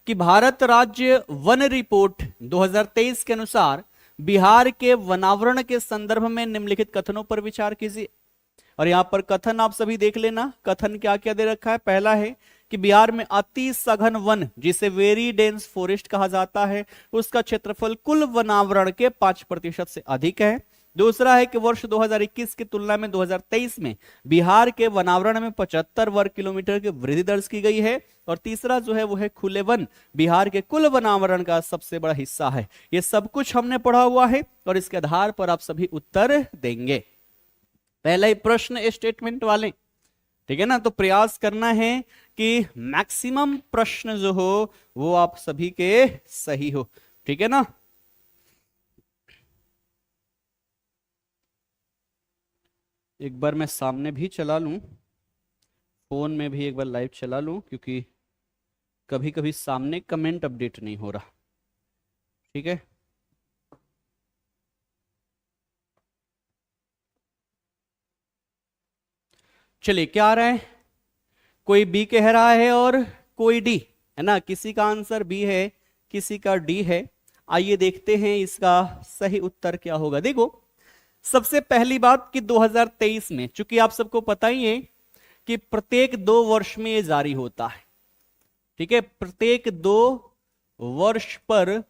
कि भारत राज्य one report 2023 के अनुसार बिहार के वनावरण के संदर्भ में निम्नलिखित कथनों पर विचार कीजिए। और यहां पर कथन आप सभी देख लेना, कथन क्या क्या दे रखा है। पहला है कि बिहार में अति सघन वन, जिसे वेरी डेंस फॉरेस्ट कहा जाता है, उसका क्षेत्रफल कुल वनावरण के 5% से अधिक है। दूसरा है कि वर्ष 2021 की तुलना में 2023 में बिहार के वनावरण में 75 वर्ग किलोमीटर की वृद्धि दर्ज की गई है। और तीसरा जो है वो है खुले वन बिहार के कुल वनावरण का सबसे बड़ा हिस्सा है। ये सब कुछ हमने पढ़ा हुआ है और इसके आधार पर आप सभी उत्तर देंगे। पहला ही प्रश्न स्टेटमेंट वाले, ठीक है ना, तो प्रयास करना है कि मैक्सिमम प्रश्न जो हो वो आप सभी के सही हो, ठीक है ना। एक बार मैं सामने भी चला लूं, फोन में भी एक बार लाइव चला लूं, क्योंकि कभी कभी सामने कमेंट अपडेट नहीं हो रहा, ठीक है। चलिए क्या आ रहा है, कोई बी कह रहा है और कोई डी, है ना। किसी का आंसर बी है, किसी का डी है। आइए देखते हैं इसका सही उत्तर क्या होगा। देखो, सबसे पहली बात कि 2023 में, चूंकि आप सबको पता ही है कि प्रत्येक 2 वर्ष में ये जारी होता है, ठीक है। प्रत्येक 2 वर्ष पर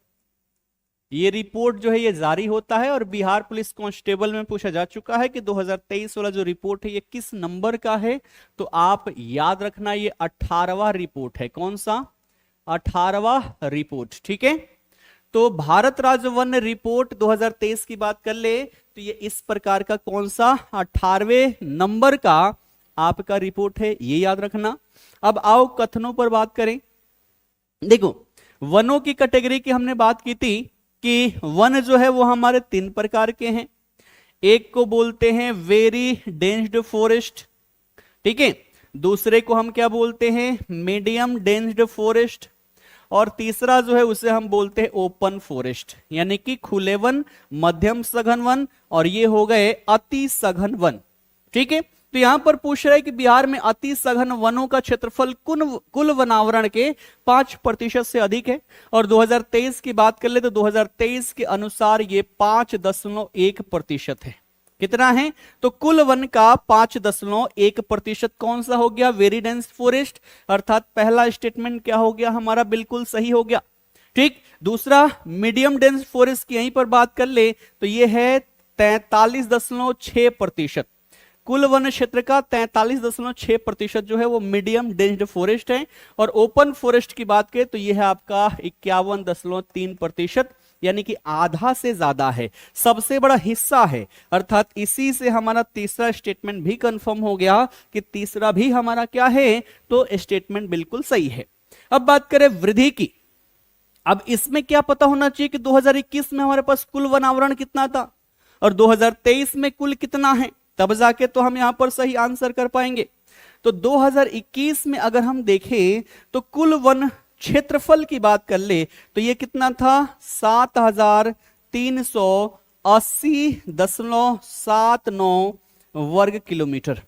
ये रिपोर्ट जो है ये जारी होता है। और बिहार पुलिस कांस्टेबल में पूछा जा चुका है कि 2023 वाला जो रिपोर्ट है ये किस नंबर का है, तो आप याद रखना ये 18वां रिपोर्ट है। कौन सा? 18वां रिपोर्ट, ठीक है। तो भारत राज्य वन रिपोर्ट 2023 की बात कर ले तो ये इस प्रकार का कौन सा 18वें नंबर का आपका रिपोर्ट है, ये याद रखना। अब आओ कथनों पर बात करें। देखो, वनों की कैटेगरी की हमने बात की थी कि वन जो है वो हमारे 3 प्रकार के हैं। एक को बोलते हैं वेरी डेंस्ड फॉरेस्ट, ठीक है। दूसरे को हम क्या बोलते हैं? Medium densed forest. और तीसरा जो है उसे हम बोलते हैं ओपन फॉरेस्ट, यानी कि खुले वन, मध्यम सघन वन, और ये हो गए अति सघन वन, ठीक है। तो यहां पर पूछ रहा है कि बिहार में अति सघन वनों का क्षेत्रफल कुल वनावरण के 5% से अधिक है। और 2023 की बात कर ले तो 2023 के अनुसार ये 5.1% है। कितना है? तो कुल वन का 5.1% कौन सा हो गया? Very dense forest. अर्थात पहला स्टेटमेंट क्या हो गया हमारा? बिल्कुल सही हो गया, ठीक। दूसरा मीडियम डेंस फॉरेस्ट की यहीं पर बात कर ले तो ये है 43.6%। कुल वन क्षेत्र का 43.6% जो है वो मीडियम डेंस्ड फॉरेस्ट है। और ओपन फॉरेस्ट की बात करें तो यह है आपका 51.3%, यानी कि आधा से ज्यादा है, सबसे बड़ा हिस्सा है। अर्थात इसी से हमारा तीसरा स्टेटमेंट भी कंफर्म हो गया कि तीसरा भी हमारा क्या है? तो स्टेटमेंट बिल्कुल सही है। अब बात करें वृद्धि की। अब इसमें क्या पता होना चाहिए कि 2021 में हमारे पास कुल वनावरण कितना था और 2023 में कुल कितना है, तब जाके तो हम यहां पर सही आंसर कर पाएंगे। तो 2021 में अगर हम देखें तो कुल वन क्षेत्रफल की बात कर ले तो ये कितना था? 7380.79 वर्ग किलोमीटर,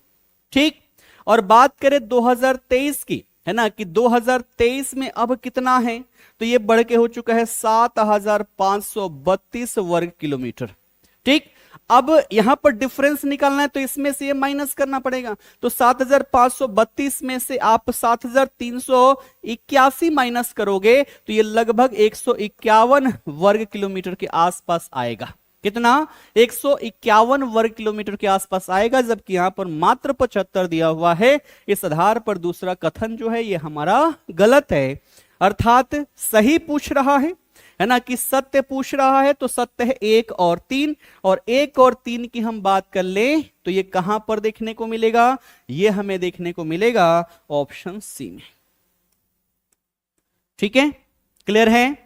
ठीक। और बात करें 2023 की, है ना, कि 2023 में अब कितना है? तो ये बढ़ के हो चुका है 7532 वर्ग किलोमीटर, ठीक। अब यहां पर डिफरेंस निकालना है तो इसमें से ये माइनस करना पड़ेगा। तो 7532 में से आप 7381 माइनस करोगे तो ये लगभग 151 वर्ग किलोमीटर के आसपास आएगा। कितना? 151 वर्ग किलोमीटर के आसपास आएगा, जबकि यहां पर मात्र 75 दिया हुआ है। इस आधार पर दूसरा कथन जो है ये हमारा गलत है। अर्थात सही पूछ रहा है ना, कि सत्य पूछ रहा है तो सत्य है 1 और 3। और 1 और 3 की हम बात कर ले तो ये कहां पर देखने को मिलेगा? ये हमें देखने को मिलेगा ऑप्शन सी में, ठीक है। क्लियर है?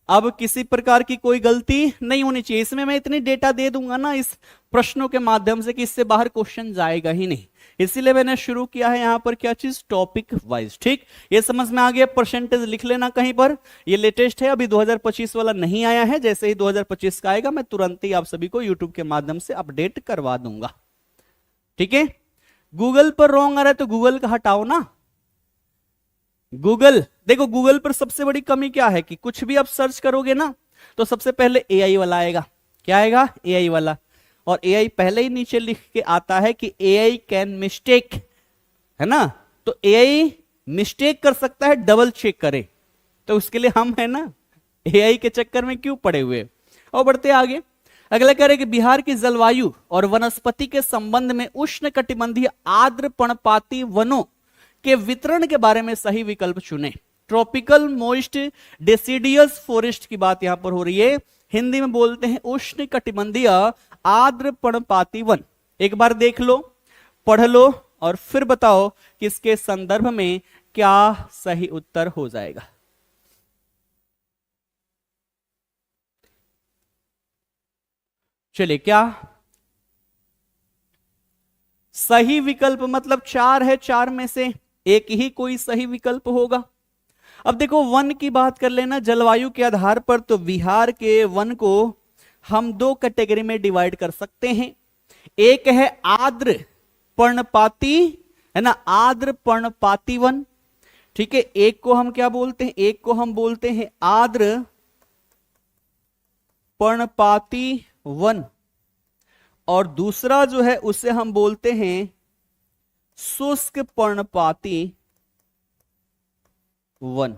अब किसी प्रकार की कोई गलती नहीं होनी चाहिए। इसमें मैं इतनी डेटा दे दूंगा ना इस प्रश्नों के माध्यम से कि इससे बाहर क्वेश्चन जाएगा ही नहीं। इसीलिए मैंने शुरू किया है यहां पर क्या चीज? टॉपिक वाइज, ठीक। ये समझ में आ गया? परसेंटेज लिख लेना कहीं पर। ये लेटेस्ट है, अभी 2025 वाला नहीं आया है। जैसे ही 2025 का आएगा मैं तुरंत ही आप सभी को यूट्यूब के माध्यम से अपडेट करवा दूंगा, ठीक है। गूगल पर रॉन्ग आ रहा है तो गूगल का हटाओ ना, गूगल, देखो गूगल पर सबसे बड़ी कमी क्या है कि कुछ भी आप सर्च करोगे ना तो सबसे पहले एआई वाला आएगा। क्या आएगा? एआई वाला। और एआई पहले ही नीचे लिख के आता है कि एआई कैन मिस्टेक, है ना। तो एआई मिस्टेक कर सकता है, डबल चेक करे। तो उसके लिए हम है ना एआई के चक्कर में क्यों पड़े हुए। और बढ़ते आगे, अगला कह रहे कि बिहार की जलवायु और वनस्पति के संबंध में उष्ण कटिबंधीय आर्द्र पर्णपाती वनों के वितरण के बारे में सही विकल्प चुने। ट्रॉपिकल मोइस्ट डेसिडियस फॉरेस्ट की बात यहां पर हो रही है, हिंदी में बोलते हैं उष्ण कटिबंधीय आर्द्र पर्णपाती वन। एक बार देख लो, पढ़ लो और फिर बताओ कि इसके संदर्भ में क्या सही उत्तर हो जाएगा। चलिए, क्या सही विकल्प मतलब 4 है, 4 में से एक ही कोई सही विकल्प होगा। अब देखो वन की बात कर लेना जलवायु के आधार पर, तो बिहार के वन को हम 2 कैटेगरी में डिवाइड कर सकते हैं। एक है आर्द्र पर्णपाती, है ना, आर्द्र पर्णपाती वन, ठीक है। एक को हम क्या बोलते हैं? एक को हम बोलते हैं आर्द्र पर्णपाती वन, और दूसरा जो है उसे हम बोलते हैं शुष्क पर्णपाती वन,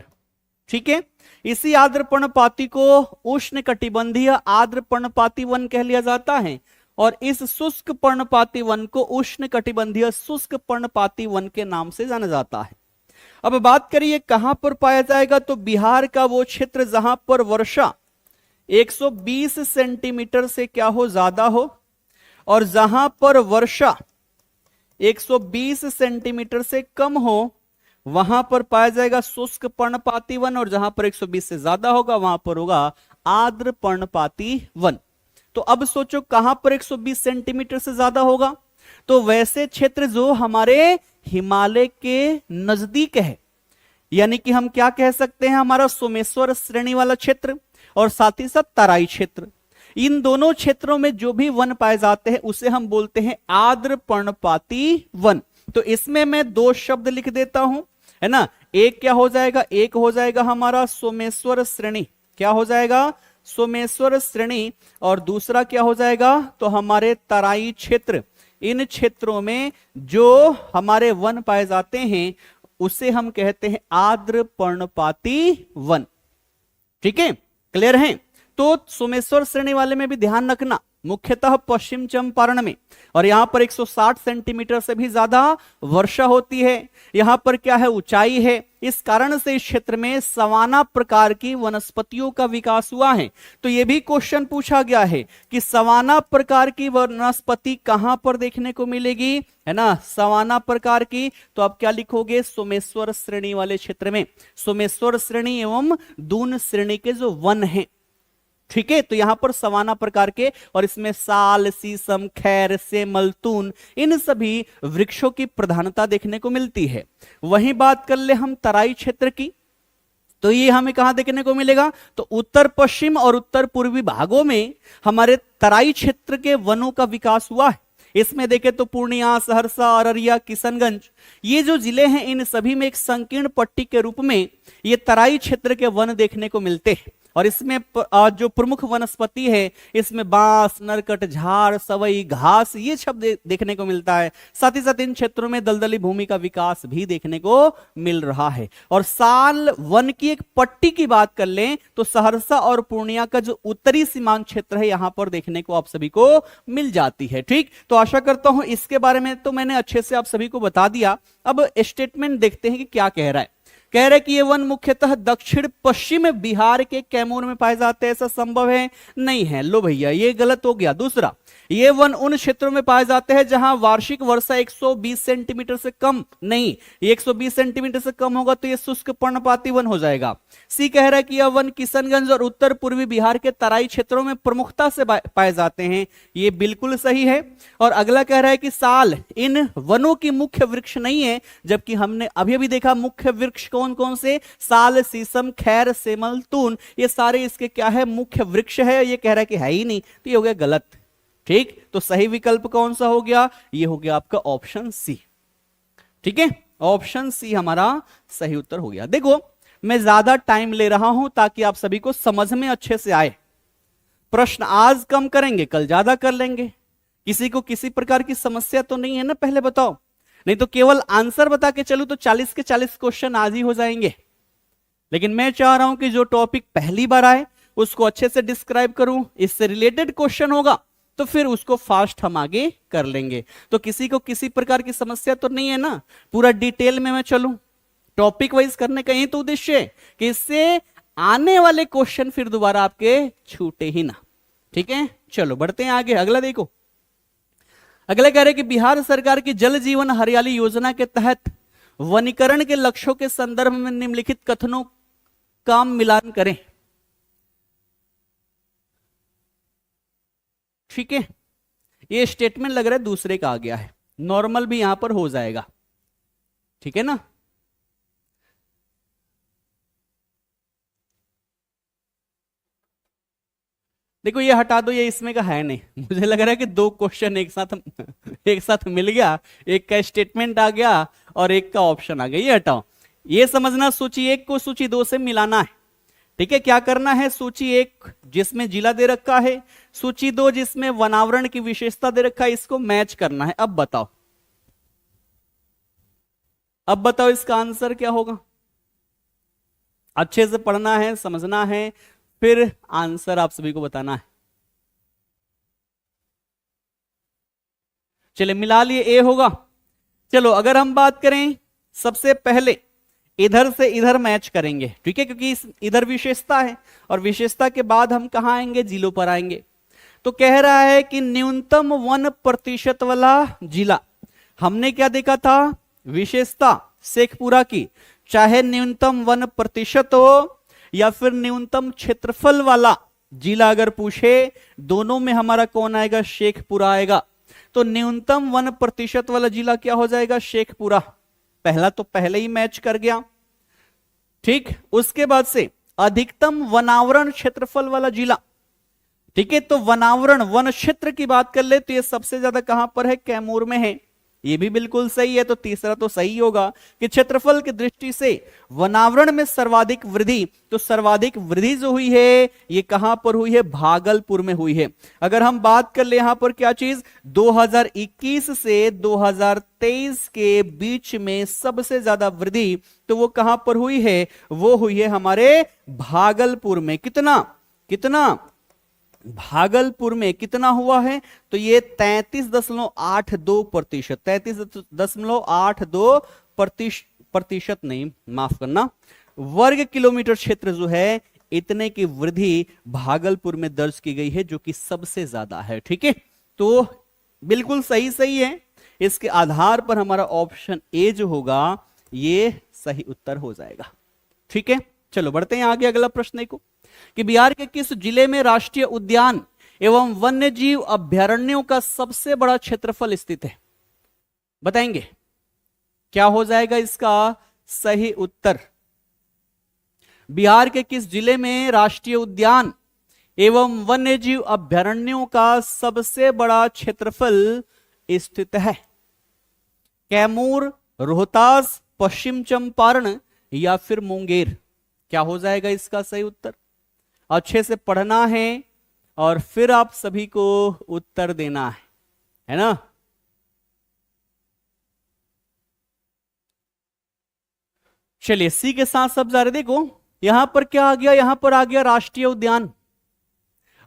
ठीक है। इसी आर्द्र पर्णपाती को उष्ण कटिबंधीय आर्द्र पर्णपाती वन कह लिया जाता है, और इस शुष्क पर्णपाती वन को उष्ण कटिबंधीय शुष्क पर्णपाती वन के नाम से जाना जाता है। अब बात करिए कहां पर पाया जाएगा, तो बिहार का वो क्षेत्र जहां पर वर्षा 120 सेंटीमीटर से क्या हो, ज्यादा हो, और जहां पर वर्षा 120 सेंटीमीटर से कम हो वहां पर पाया जाएगा शुष्क पर्णपाती वन, और जहां पर 120 से ज्यादा होगा वहां पर होगा आर्द्र पर्णपाती वन। तो अब सोचो कहां पर 120 सेंटीमीटर से ज्यादा होगा, तो वैसे क्षेत्र जो हमारे हिमालय के नजदीक है, यानी कि हम क्या कह सकते हैं, हमारा सोमेश्वर श्रेणी वाला क्षेत्र और साथ ही साथ तराई क्षेत्र, इन दोनों क्षेत्रों में जो भी वन पाए जाते हैं उसे हम बोलते हैं आर्द्र पर्णपाती वन। तो इसमें मैं 2 शब्द लिख देता हूं, है ना। एक क्या हो जाएगा, एक हो जाएगा हमारा सोमेश्वर श्रेणी, क्या हो जाएगा, सोमेश्वर श्रेणी, और दूसरा क्या हो जाएगा, तो हमारे तराई क्षेत्र। इन क्षेत्रों में जो हमारे वन पाए जाते हैं उसे हम कहते हैं आर्द्र पर्णपाती वन, ठीक है, क्लियर है। तो सोमेश्वर श्रेणी वाले में भी ध्यान रखना, मुख्यतः पश्चिम चंपारण में, और यहां पर 160 सेंटीमीटर से भी ज्यादा वर्षा होती है। यहां पर क्या है, ऊंचाई है, इस कारण से इस क्षेत्र में सवाना प्रकार की वनस्पतियों का विकास हुआ है। तो यह भी क्वेश्चन पूछा गया है कि सवाना प्रकार की वनस्पति कहां पर देखने को मिलेगी, है ना, सवाना प्रकार की। तो आप क्या लिखोगे, सोमेश्वर श्रेणी वाले क्षेत्र में, सोमेश्वर श्रेणी एवं दून श्रेणी के जो वन हैं, ठीक है। तो यहां पर सवाना प्रकार के, और इसमें साल, शीशम, खैर, सेमल, तून, इन सभी वृक्षों की प्रधानता देखने को मिलती है। वहीं बात कर ले हम तराई क्षेत्र की, तो ये हमें कहां देखने को मिलेगा, तो उत्तर पश्चिम और उत्तर पूर्वी भागों में हमारे तराई क्षेत्र के वनों का विकास हुआ है। इसमें देखें तो पूर्णिया, सहरसा, अररिया, किशनगंज, ये जो जिले हैं इन सभी में एक संकीर्ण पट्टी के रूप में ये तराई क्षेत्र के वन देखने को मिलते हैं। और इसमें जो प्रमुख वनस्पति है, इसमें बांस, नरकट, झाड़, सवई, घास, ये शब्द देखने को मिलता है। साथ ही साथ इन क्षेत्रों में दलदली भूमि का विकास भी देखने को मिल रहा है। और साल वन की एक पट्टी की बात कर लें तो सहरसा और पूर्णिया का जो उत्तरी सीमांत क्षेत्र है यहां पर देखने को आप सभी को मिल जाती है, ठीक। तो आशा करता हूं इसके बारे में तो मैंने अच्छे से आप सभी को बता दिया। अब स्टेटमेंट देखते हैं कि क्या कह रहा है। कह रहे कि ये वन मुख्यतः दक्षिण पश्चिम बिहार के कैमूर में पाए जाते हैं, ऐसा संभव है? नहीं है। लो भैया ये गलत हो गया। दूसरा, ये वन उन क्षेत्रों में पाए जाते हैं जहां वार्षिक वर्षा 120 सेंटीमीटर से कम, नहीं, ये 120 सेंटीमीटर से कम होगा तो ये शुष्क पर्णपाती वन हो जाएगा। सी कह रहा है कि यह वन किशनगंज और उत्तर पूर्वी बिहार के तराई क्षेत्रों में प्रमुखता से पाए जाते हैं, ये बिल्कुल सही है। और अगला कह रहा है कि साल इन वनों की मुख्य वृक्ष नहीं है, जबकि हमने अभी अभी देखा मुख्य वृक्ष कौन कौन से, साल, शीशम, खैर, सेमल, तून, ये सारे इसके क्या है, मुख्य वृक्ष है। ये कह रहा है कि है ही नहीं, तो ये हो गया गलत, ठीक। तो सही विकल्प कौन सा हो गया, ये हो गया आपका ऑप्शन सी, ठीक है। ऑप्शन सी हमारा सही उत्तर हो गया। देखो मैं ज्यादा टाइम ले रहा हूं ताकि आप सभी को समझ में अच्छे से आए। प्रश्न आज कम करेंगे, कल ज्यादा कर लेंगे। किसी को किसी प्रकार की समस्या तो नहीं है ना, पहले बताओ। नहीं तो केवल आंसर बता के चलूं तो 40 के 40 क्वेश्चन आज ही हो जाएंगे। लेकिन मैं चाह रहा हूं कि जो टॉपिक पहली बार आए उसको अच्छे से डिस्क्राइब करूं, इससे रिलेटेड क्वेश्चन होगा तो फिर उसको फास्ट हम आगे कर लेंगे। तो किसी को किसी प्रकार की समस्या तो नहीं है ना, पूरा डिटेल में मैं चलूं, टॉपिक वाइज करने का यही तो उद्देश्य है कि इससे आने वाले क्वेश्चन फिर दोबारा आपके छूटे ही ना। ठीक है, चलो बढ़ते हैं आगे। अगला देखो, अगला कह रहे कि बिहार सरकार की जल जीवन हरियाली योजना के तहत वनीकरण के लक्ष्यों के संदर्भ में निम्नलिखित कथनों का मिलान करें। ठीक है, ये स्टेटमेंट लग रहा है दूसरे का आ गया है, नॉर्मल भी यहां पर हो जाएगा। ठीक है ना, देखो ये हटा दो, ये इसमें का है नहीं। मुझे लग रहा है कि दो क्वेश्चन एक साथ मिल गया, एक का स्टेटमेंट आ गया और एक का ऑप्शन आ गया, ये हटाओ। ये समझना सूची एक को सूची दो से मिलाना है। ठीक है, क्या करना है, सूची एक जिसमें जिला दे रखा है, सूची दो जिसमें वनावरण की विशेषता दे रखा है, इसको मैच करना है। अब बताओ, अब बताओ इसका आंसर क्या होगा। अच्छे से पढ़ना है, समझना है, फिर आंसर आप सभी को बताना है। चलिए मिला लिए, ए होगा। चलो अगर हम बात करें, सबसे पहले इधर से इधर मैच करेंगे। ठीक है, क्योंकि इधर विशेषता है और विशेषता के बाद हम कहां आएंगे, जिलों पर आएंगे। तो कह रहा है कि न्यूनतम 1% वाला जिला, हमने क्या देखा था, विशेषता शेखपुरा की, चाहे न्यूनतम 1% हो या फिर न्यूनतम क्षेत्रफल वाला जिला अगर पूछे, दोनों में हमारा कौन आएगा, शेखपुरा आएगा। तो न्यूनतम 1% वाला जिला क्या हो जाएगा, शेखपुरा। पहला तो पहले ही मैच कर गया। ठीक, उसके बाद से अधिकतम वनावरण क्षेत्रफल वाला जिला। ठीक है, तो वनावरण वन क्षेत्र की बात कर ले तो ये सबसे ज्यादा कहां पर है, कैमूर में है। ये भी बिल्कुल सही है, तो तीसरा तो सही होगा कि क्षेत्रफल की दृष्टि से वनावरण में सर्वाधिक वृद्धि, तो सर्वाधिक वृद्धि जो हुई है ये कहां पर हुई है, भागलपुर में हुई है। अगर हम बात कर ले यहां पर क्या चीज, 2021 से 2023 के बीच में सबसे ज्यादा वृद्धि तो वो कहां पर हुई है, वो हुई है हमारे भागलपुर में। कितना कितना, भागलपुर में कितना हुआ है, तो ये 33.82%, 33.82% नहीं, माफ करना, वर्ग किलोमीटर क्षेत्र जो है, इतने की वृद्धि भागलपुर में दर्ज की गई है, जो कि सबसे ज्यादा है। ठीक है, तो बिल्कुल सही सही है। इसके आधार पर हमारा ऑप्शन ए जो होगा ये सही उत्तर हो जाएगा। ठीक है, चलो बढ़ते हैं आगे। अगला प्रश्न देखो कि बिहार के किस जिले में राष्ट्रीय उद्यान एवं वन्य जीव अभ्यारण्यों का सबसे बड़ा क्षेत्रफल स्थित है, बताएंगे। क्या हो जाएगा इसका सही उत्तर, बिहार के किस जिले में राष्ट्रीय उद्यान एवं वन्य जीव अभ्यारण्यों का सबसे बड़ा क्षेत्रफल स्थित है। कैमूर, रोहतास, पश्चिम चंपारण या फिर मुंगेर। क्या हो जाएगा इसका सही उत्तर, अच्छे से पढ़ना है और फिर आप सभी को उत्तर देना है ना। चलिए सी के साथ सब जा रहे, देखो यहां पर क्या आ गया, यहां पर आ गया राष्ट्रीय उद्यान।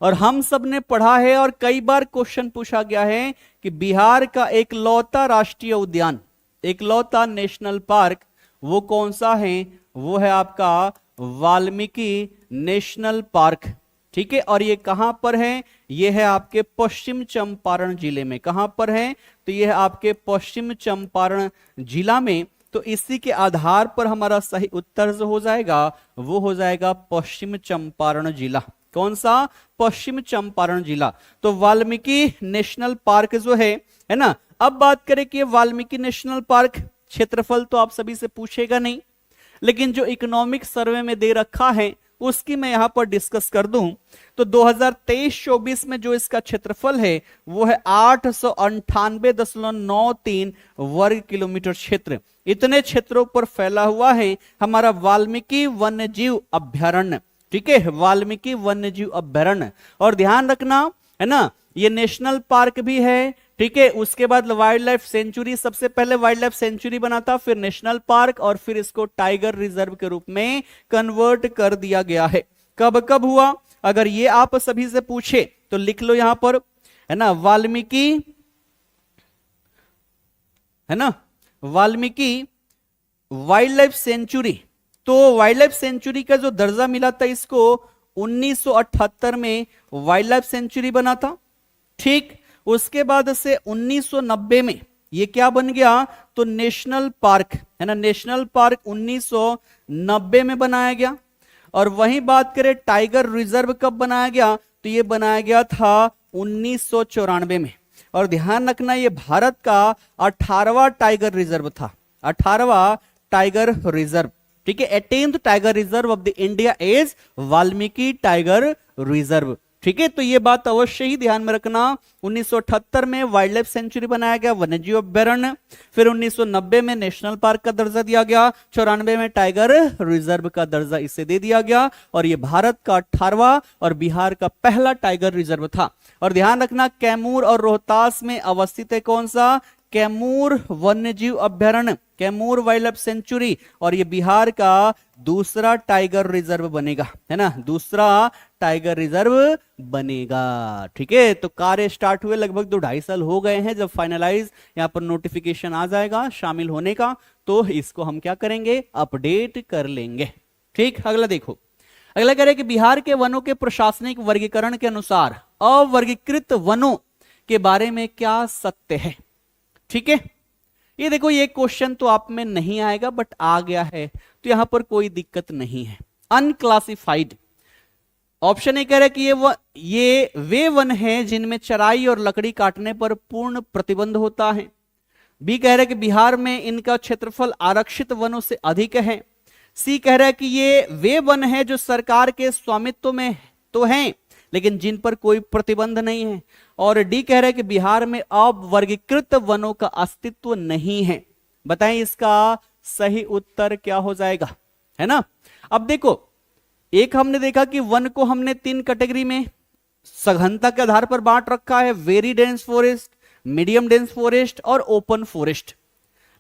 और हम सब ने पढ़ा है और कई बार क्वेश्चन पूछा गया है कि बिहार का एकलौता राष्ट्रीय उद्यान, एकलौता नेशनल पार्क वो कौन सा है, वो है आपका वाल्मीकि नेशनल पार्क। ठीक है, और ये कहां पर है, ये है आपके पश्चिम चंपारण जिले में। कहां पर है, तो ये है आपके पश्चिम चंपारण जिला में। तो इसी के आधार पर हमारा सही उत्तर जो हो जाएगा वो हो जाएगा पश्चिम चंपारण जिला। कौन सा, पश्चिम चंपारण जिला। तो वाल्मीकि नेशनल पार्क जो है ना। अब बात करें कि वाल्मीकि नेशनल पार्क क्षेत्रफल तो आप सभी से पूछेगा नहीं, लेकिन जो इकोनॉमिक सर्वे में दे रखा है उसकी मैं यहां पर डिस्कस कर दूं तो 2023-24 में जो इसका क्षेत्रफल है वो है 898.93 वर्ग किलोमीटर क्षेत्र। इतने क्षेत्रों पर फैला हुआ है हमारा वाल्मीकि वन्य जीव अभ्यारण्य। ठीक है, वाल्मीकि वन्य जीव अभ्यारण्य। और ध्यान रखना है ना, ये नेशनल पार्क भी है। ठीक है, उसके बाद वाइल्ड लाइफ सेंचुरी, सबसे पहले वाइल्ड लाइफ सेंचुरी बना था, फिर नेशनल पार्क, और फिर इसको टाइगर रिजर्व के रूप में कन्वर्ट कर दिया गया है। कब कब हुआ, अगर ये आप सभी से पूछे तो लिख लो यहां पर, है ना, वाल्मीकि, है ना, वाल्मीकि वाइल्ड लाइफ सेंचुरी। तो वाइल्ड लाइफ सेंचुरी का जो दर्जा मिला था इसको 1978 में वाइल्ड लाइफ सेंचुरी बना था। ठीक, उसके बाद से 1990 में ये क्या बन गया, तो नेशनल पार्क, है ना, नेशनल पार्क 1990 में बनाया गया। और वहीं बात करें टाइगर रिजर्व कब बनाया गया, तो ये बनाया गया था 1994 में। और ध्यान रखना ये भारत का 18वां टाइगर रिजर्व था, 18वां टाइगर रिजर्व। ठीक है, 18th tiger reserve of the India is Valmiki tiger reserve. ठीक है, तो ये बात अवश्य ही ध्यान में रखना। 1978 में वाइल्ड लाइफ सेंचुरी बनाया गया, वन्यजीव अभ्यारण्य। फिर 1990 में नेशनल पार्क का दर्जा दिया गया, 94 में टाइगर रिजर्व का दर्जा इसे दे दिया गया। और ये भारत का 18वां और बिहार का पहला टाइगर रिजर्व था। और ध्यान रखना कैमूर और रोहतास में अवस्थित है कौन सा, कैमूर वन्यजीव अभ्यारण्य, कैमूर वाइल्ड लाइफ सेंचुरी। और ये बिहार का दूसरा टाइगर रिजर्व बनेगा, है ना, दूसरा टाइगर रिजर्व बनेगा। ठीक है, तो कार्य स्टार्ट हुए लगभग 2-2.5 साल हो गए हैं। जब फाइनलाइज यहां पर नोटिफिकेशन आ जाएगा शामिल होने का, तो इसको हम क्या करेंगे, अपडेट कर लेंगे। ठीक, अगला देखो, अगला कह रहे कि बिहार के वनों के प्रशासनिक वर्गीकरण के अनुसार अवर्गीकृत वनों के बारे में क्या सत्य है। ठीक है, ये देखो, ये क्वेश्चन तो आप में नहीं आएगा बट आ गया है, तो यहां पर कोई दिक्कत नहीं है। अनक्लासिफाइड ऑप्शन ए कह रहा है कि ये वे वन हैं जिनमें चराई और लकड़ी काटने पर पूर्ण प्रतिबंध होता है। बी कह रहा है कि बिहार में इनका क्षेत्रफल आरक्षित वनों से अधिक है। सी कह रहा है कि ये वे वन हैं जो सरकार के स्वामित्व में तो हैं लेकिन जिन पर कोई प्रतिबंध नहीं है। और डी कह रहा है कि बिहार में अवर्गीकृत वनों का अस्तित्व नहीं है। बताएं इसका सही उत्तर क्या हो जाएगा, है ना। अब देखो, एक हमने देखा कि वन को हमने 3 कैटेगरी में सघनता के आधार पर बांट रखा है, very dense forest, medium dense forest और ओपन फॉरेस्ट।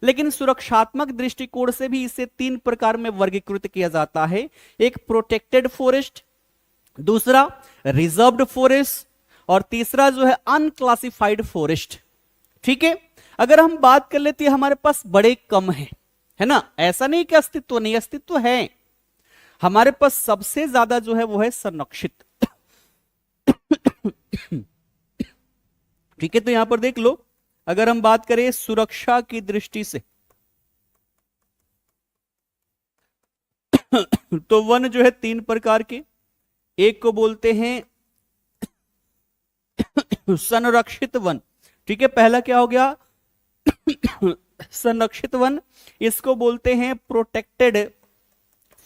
लेकिन सुरक्षात्मक दृष्टिकोण से भी इसे 3 प्रकार में वर्गीकृत किया जाता है। एक प्रोटेक्टेड फॉरेस्ट, दूसरा रिजर्व्ड फॉरेस्ट और तीसरा जो है अनक्लासिफाइड फॉरेस्ट। ठीक है, अगर हम बात कर लेते हैं हमारे पास बड़े कम है ना, ऐसा नहीं कि अस्तित्व नहीं, अस्तित्व है। हमारे पास सबसे ज्यादा जो है वो है संरक्षित। ठीक है, तो यहां पर देख लो, अगर हम बात करें सुरक्षा की दृष्टि से तो वन जो है 3 प्रकार के, एक को बोलते हैं संरक्षित वन। ठीक है, पहला क्या हो गया संरक्षित वन, इसको बोलते हैं प्रोटेक्टेड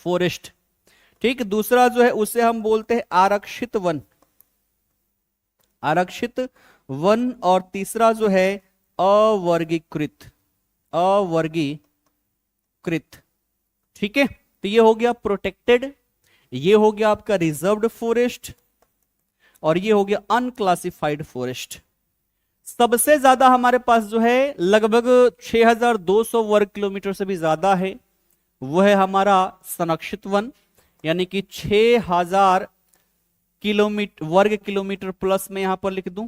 फॉरेस्ट। ठीक, दूसरा जो है उसे हम बोलते हैं आरक्षित वन, आरक्षित वन। और तीसरा जो है अवर्गीकृत, अवर्गीकृत। ठीक है, तो ये हो गया प्रोटेक्टेड, ये हो गया आपका रिजर्व्ड फॉरेस्ट और ये हो गया अनक्लासिफाइड फॉरेस्ट। सबसे ज्यादा हमारे पास जो है लगभग 6200 वर्ग किलोमीटर से भी ज्यादा है, वो है हमारा संरक्षित वन, यानी कि 6000 किलोमीटर वर्ग किलोमीटर प्लस में यहां पर लिख दूं।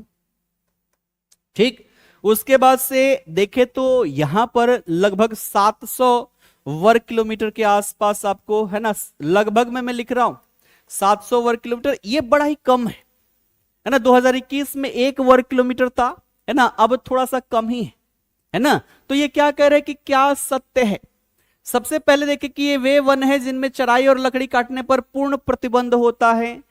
ठीक, उसके बाद से देखें तो यहां पर लगभग 700 वर्ग किलोमीटर के आसपास आपको, है ना, लगभग में मैं लिख रहा हूं 700 वर्ग किलोमीटर, ये बड़ा ही कम है ना। 2021 में 1 वर्ग किलोमीटर था, है ना, अब थोड़ा सा कम ही है ना। तो ये क्या कह रहे हैं कि क्या सत्य है। सबसे पहले देखें कि ये वे वन है जिनमें चराई और लकड़ी काटने पर पूर्ण प्रतिबंध होता है।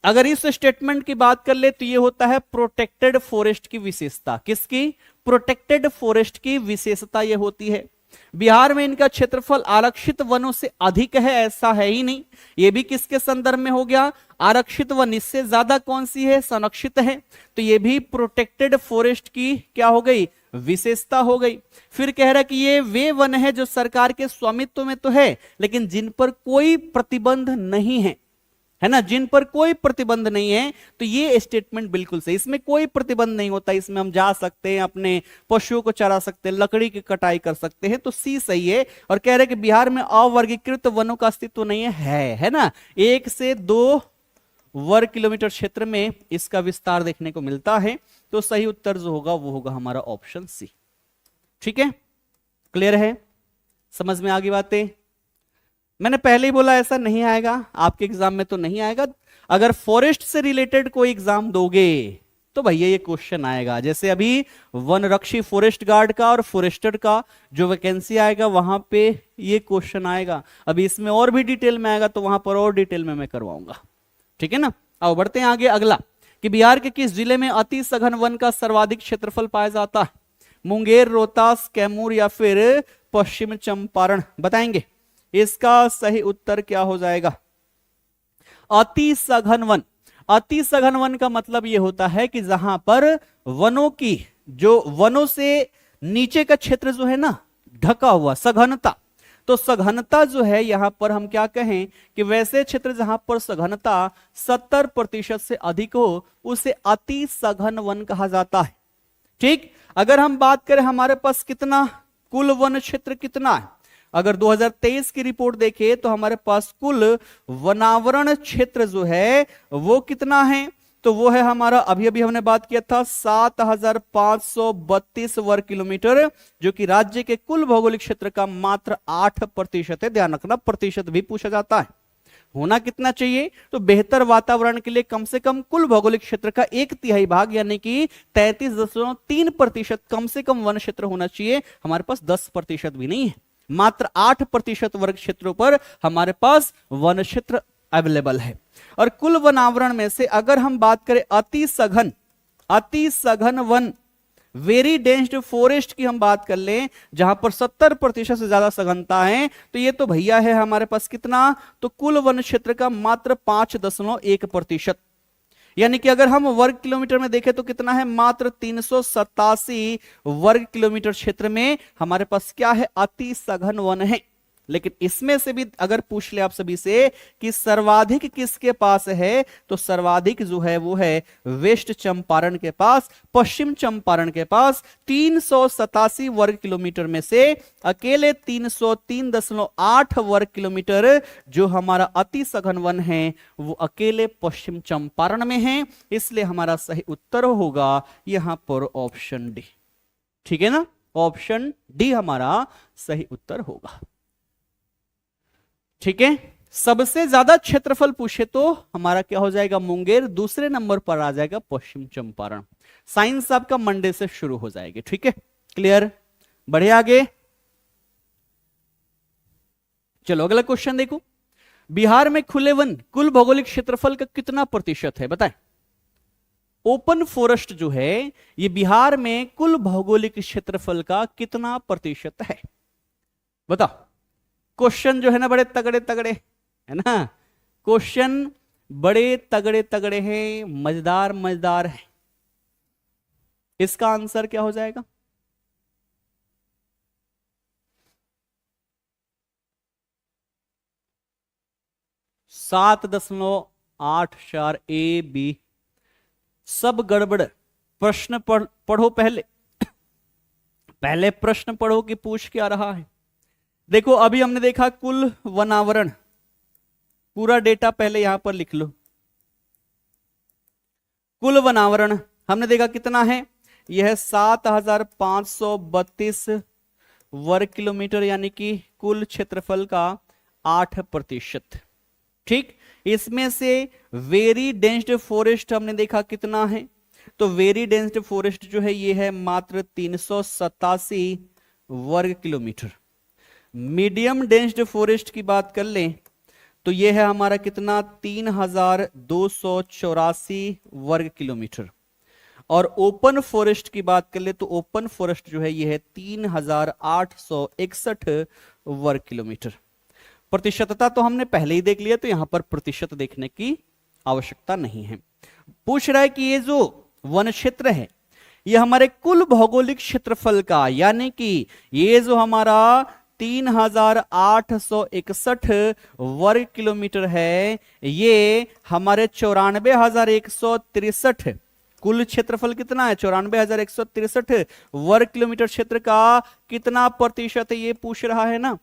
अगर इस स्टेटमेंट की बात कर ले तो ये होता है प्रोटेक्टेड फॉरेस्ट की विशेषता। किसकी, प्रोटेक्टेड फॉरेस्ट की विशेषता ये होती है। बिहार में इनका क्षेत्रफल आरक्षित वनों से अधिक है, ऐसा है ही नहीं। ये भी किसके संदर्भ में हो गया? आरक्षित वन। इससे ज्यादा कौन सी है? संरक्षित है। तो ये भी प्रोटेक्टेड फॉरेस्ट की क्या हो गई? विशेषता हो गई। फिर कह रहा कि ये वे वन है जो सरकार के स्वामित्व में तो है लेकिन जिन पर कोई प्रतिबंध नहीं है ना, जिन पर कोई प्रतिबंध नहीं है। तो ये स्टेटमेंट बिल्कुल सही, इसमें कोई प्रतिबंध नहीं होता, इसमें हम जा सकते हैं, अपने पशुओं को चरा सकते हैं, लकड़ी की कटाई कर सकते हैं। तो सी सही है। और कह रहे कि बिहार में अवर्गीकृत वनों का अस्तित्व नहीं है ना। 1 से 2 वर्ग किलोमीटर क्षेत्र में इसका विस्तार देखने को मिलता है। तो सही उत्तर जो होगा वो होगा हमारा ऑप्शन सी। ठीक है, क्लियर है, समझ में आ गई बातें? मैंने पहले ही बोला ऐसा नहीं आएगा आपके एग्जाम में, तो नहीं आएगा। अगर फॉरेस्ट से रिलेटेड कोई एग्जाम दोगे तो भैया ये क्वेश्चन आएगा। जैसे अभी वनरक्षी फॉरेस्ट गार्ड का और फॉरेस्टर का जो वैकेंसी आएगा वहां पे ये क्वेश्चन आएगा। अभी इसमें और भी डिटेल में आएगा तो वहां पर और डिटेल में मैं करवाऊंगा। ठीक है ना। अब बढ़ते हैं आगे। अगला कि बिहार के किस जिले में अति सघन वन का सर्वाधिक क्षेत्रफल पाया जाता है? मुंगेर, रोहतास, कैमूर या फिर पश्चिम चंपारण? बताएंगे। इसका सही उत्तर क्या हो जाएगा? अति सघन वन। अति सघन वन का मतलब यह होता है कि जहां पर वनों की जो वनों से नीचे का क्षेत्र जो है ना ढका हुआ, सघनता। तो सघनता जो है यहां पर हम क्या कहें कि वैसे क्षेत्र जहां पर सघनता 70% से अधिक हो उसे अति सघन वन कहा जाता है। ठीक। अगर हम बात करें हमारे पास कितना कुल वन क्षेत्र कितना है, अगर 2023 की रिपोर्ट देखें तो हमारे पास कुल वनावरण क्षेत्र जो है वो कितना है? तो वो है हमारा, अभी अभी हमने बात किया था 7532 वर्ग किलोमीटर, जो कि राज्य के कुल भौगोलिक क्षेत्र का मात्र 8% है। ध्यान रखना, प्रतिशत भी पूछा जाता है। होना कितना चाहिए? तो बेहतर वातावरण के लिए कम से कम कुल भौगोलिक क्षेत्र का 1/3 भाग यानी कि 33.3% कम से कम वन क्षेत्र होना चाहिए। हमारे पास 10% भी नहीं है, मात्र 8% वर्ग क्षेत्रों पर हमारे पास वन क्षेत्र अवेलेबल है। और कुल वनावरण में से अगर हम बात करें अति सघन वन, वेरी डेंस्ड फॉरेस्ट की हम बात कर लें जहां पर 70% से ज्यादा सघनता है, तो ये तो भैया है हमारे पास कितना? तो कुल वन क्षेत्र का मात्र 5.1%। यानी कि अगर हम वर्ग किलोमीटर में देखें तो कितना है? मात्र 387 वर्ग किलोमीटर क्षेत्र में हमारे पास क्या है? अति सघन वन है। लेकिन इसमें से भी अगर पूछ ले आप सभी से कि सर्वाधिक किसके पास है, तो सर्वाधिक जो है वो है वेस्ट चंपारण के पास, पश्चिम चंपारण के पास। 387 वर्ग किलोमीटर में से अकेले 303.8 वर्ग किलोमीटर जो हमारा अति सघन वन है वो अकेले पश्चिम चंपारण में है। इसलिए हमारा सही उत्तर होगा यहां पर ऑप्शन डी। ठीक है ना, ऑप्शन डी हमारा सही उत्तर होगा। ठीक है। सबसे ज्यादा क्षेत्रफल पूछे तो हमारा क्या हो जाएगा? मुंगेर। दूसरे नंबर पर आ जाएगा पश्चिम चंपारण। साइंस आपका मंडे से शुरू हो जाएगी। ठीक है, क्लियर। बढ़े आगे। चलो अगला क्वेश्चन देखो। बिहार में खुले वन कुल भौगोलिक क्षेत्रफल का कितना प्रतिशत है? बताएं। ओपन फॉरेस्ट जो है ये बिहार में कुल भौगोलिक क्षेत्रफल का कितना प्रतिशत है? बताओ। क्वेश्चन जो है ना बड़े तगड़े तगड़े है ना, क्वेश्चन बड़े तगड़े तगड़े हैं, मजेदार मजेदार है। इसका आंसर क्या हो जाएगा? .8 ए बी। सब गड़बड़। प्रश्न पढ़ो पहले पहले प्रश्न पढ़ो कि पूछ क्या रहा है। देखो अभी हमने देखा कुल वनावरण, पूरा डेटा पहले यहां पर लिख लो। कुल वनावरण हमने देखा कितना है? यह 7532 वर्ग किलोमीटर यानी कि कुल क्षेत्रफल का 8%। ठीक। इसमें से वेरी डेंस्ड फॉरेस्ट हमने देखा कितना है? तो वेरी डेंस्ड फॉरेस्ट जो है ये है मात्र 387 वर्ग किलोमीटर। मीडियम डेंस्ड फॉरेस्ट की बात कर लें तो यह है हमारा कितना? 3284 वर्ग किलोमीटर। और ओपन फॉरेस्ट की बात कर ले तो ओपन फॉरेस्ट जो है ये है 3861 वर्ग किलोमीटर। प्रतिशतता तो हमने पहले ही देख लिया, तो यहां पर प्रतिशत देखने की आवश्यकता नहीं है। पूछ रहा है कि ये जो वन क्षेत्र है ये हमारे कुल भौगोलिक क्षेत्रफल का, यानी कि ये जो हमारा 3861 वर्ग किलोमीटर है, ये हमारे 94,163 कुल क्षेत्रफल कितना है, 94,163 वर्ग किलोमीटर क्षेत्र का कितना प्रतिशत है ये पूछ रहा है ना।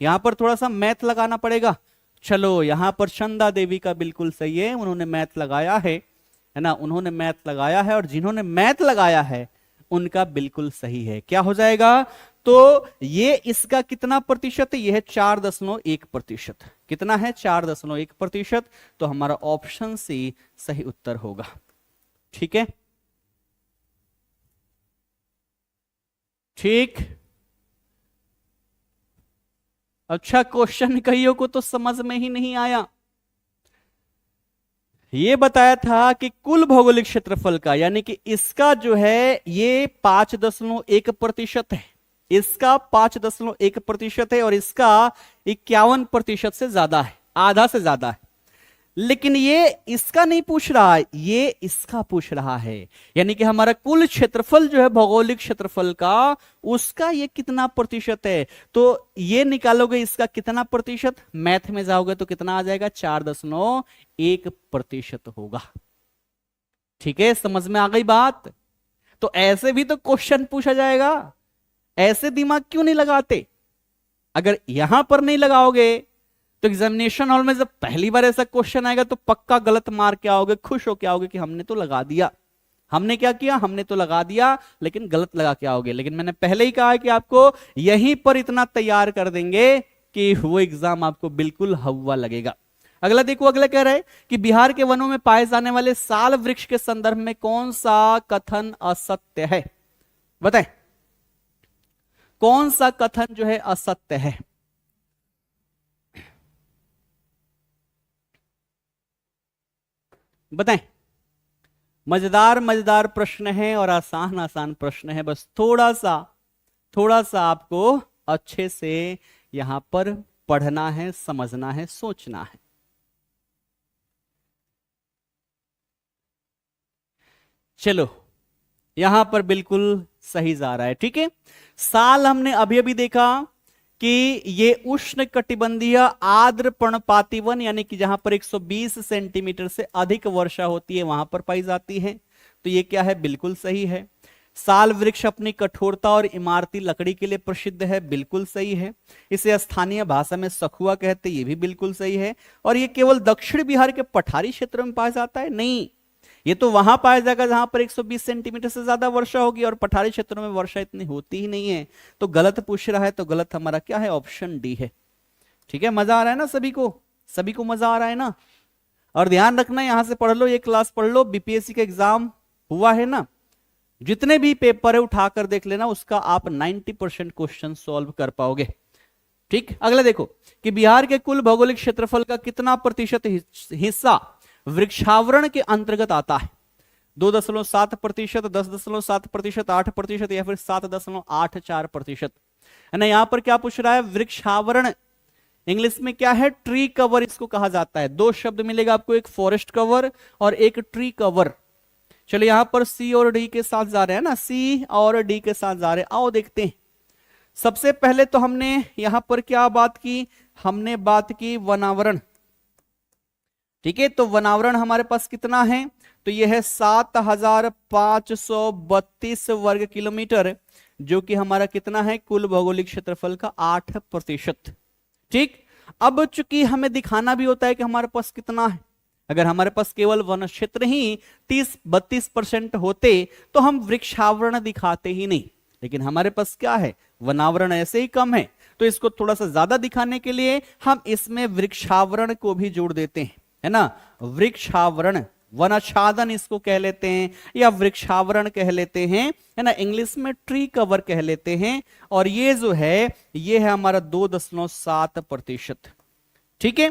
यहां पर थोड़ा सा मैथ लगाना पड़ेगा। चलो यहां पर चंदा देवी का बिल्कुल सही है, उन्होंने मैथ लगाया है ना, उन्होंने मैथ लगाया है, और जिन्होंने मैथ लगाया है उनका बिल्कुल सही है। क्या हो जाएगा, तो ये इसका कितना प्रतिशत है, यह है 4.1%। कितना है, 4.1%। तो हमारा ऑप्शन सी सही उत्तर होगा। ठीक है, ठीक। अच्छा, क्वेश्चन कईयों को तो समझ में ही नहीं आया। ये बताया था कि कुल भौगोलिक क्षेत्रफल का, यानी कि इसका जो है ये 5.1% है, इसका 5.1% है, और इसका 51% से ज्यादा है, आधा से ज्यादा है। लेकिन ये इसका नहीं पूछ रहा है, ये इसका पूछ रहा है। यानी कि हमारा कुल क्षेत्रफल जो है भौगोलिक क्षेत्रफल का, उसका ये कितना प्रतिशत है। तो ये निकालोगे इसका कितना प्रतिशत, मैथ में जाओगे तो कितना आ जाएगा, 4.1% होगा। ठीक है, समझ में आ गई बात। तो ऐसे भी तो क्वेश्चन पूछा जाएगा, ऐसे दिमाग क्यों नहीं लगाते। अगर यहां पर नहीं लगाओगे तो एग्जामिनेशन हॉल में जब पहली बार ऐसा क्वेश्चन आएगा तो पक्का गलत मार के आओगे, खुश हो के आओगे कि हमने तो लगा दिया। हमने क्या किया, हमने तो लगा दिया, लेकिन गलत लगा के आओगे। लेकिन मैंने पहले ही कहा है कि आपको यहीं पर इतना तैयार कर देंगे कि वो एग्जाम आपको बिल्कुल हवा लगेगा। अगला देखो, अगला कह रहा है कि बिहार के वनों में पाए जाने वाले साल वृक्ष के संदर्भ में कौन सा कथन असत्य है। बताएं, कौन सा कथन जो है असत्य है। बताएं। मजेदार मजेदार प्रश्न है और आसान आसान प्रश्न है, बस थोड़ा सा आपको अच्छे से यहां पर पढ़ना है, समझना है, सोचना है। चलो यहां पर बिल्कुल सही जा रहा है। ठीक है, साल हमने अभी अभी देखा कि ये उष्ण कटिबंधीय आर्द्र पर्णपाती वन, यानी कि जहां पर 120 सेंटीमीटर से अधिक वर्षा होती है वहां पर पाई जाती है। तो ये क्या है, बिल्कुल सही है। साल वृक्ष अपनी कठोरता और इमारती लकड़ी के लिए प्रसिद्ध है, बिल्कुल सही है। इसे स्थानीय भाषा में सखुआ कहते हैं, ये भी बिल्कुल सही है। और ये केवल दक्षिण बिहार के पठारी क्षेत्र में पाया जाता है, नहीं, ये तो वहां पाया जाएगा जहां पर 120 सेंटीमीटर से ज्यादा वर्षा होगी, और पठारी क्षेत्रों में वर्षा इतनी होती ही नहीं है। तो गलत पूछ रहा है, तो गलत हमारा क्या है, ऑप्शन डी है। ठीक है, मजा आ रहा है ना सभी को, सभी को मजा आ रहा है ना। और ध्यान रखना, यहां से पढ़ लो, ये क्लास पढ़ लो, बीपीएससी का एग्जाम हुआ है ना, जितने भी पेपर है उठाकर देख लेना, उसका आप 90% क्वेश्चन सॉल्व कर पाओगे। ठीक, अगला देखो कि बिहार के कुल भौगोलिक क्षेत्रफल का कितना प्रतिशत हिस्सा वृक्षावरण के अंतर्गत आता है। 2.7%, 10.7%, 8%, या फिर 7.84%। है ना। यहां पर क्या पूछ रहा है, वृक्षावरण इंग्लिश में क्या है, ट्री कवर इसको कहा जाता है। दो शब्द मिलेगा आपको, एक फॉरेस्ट कवर और एक ट्री कवर। चलो यहां पर सी और डी के साथ जा रहे हैं ना, सी और डी के साथ जा रहे हैं। आओ देखते हैं। सबसे पहले तो हमने यहां पर क्या बात की, हमने बात की वनावरण। ठीक है, तो वनावरण हमारे पास कितना है, तो यह है 7,532 वर्ग किलोमीटर, जो कि हमारा कितना है, कुल भौगोलिक क्षेत्रफल का 8%। ठीक, अब चूंकि हमें दिखाना भी होता है कि हमारे पास कितना है। अगर हमारे पास केवल वन क्षेत्र ही 30-32% होते तो हम वृक्षावरण दिखाते ही नहीं, लेकिन हमारे पास क्या है, वनावरण ऐसे ही कम है, तो इसको थोड़ा सा ज्यादा दिखाने के लिए हम इसमें वृक्षावरण को भी जोड़ देते हैं, है ना। वृक्षावरण, वनाच्छादन इसको कह लेते हैं, या वृक्षावरण कह लेते हैं, है ना। इंग्लिश में ट्री कवर कह लेते हैं। और ये जो है, ये है हमारा 2.7%। ठीक है,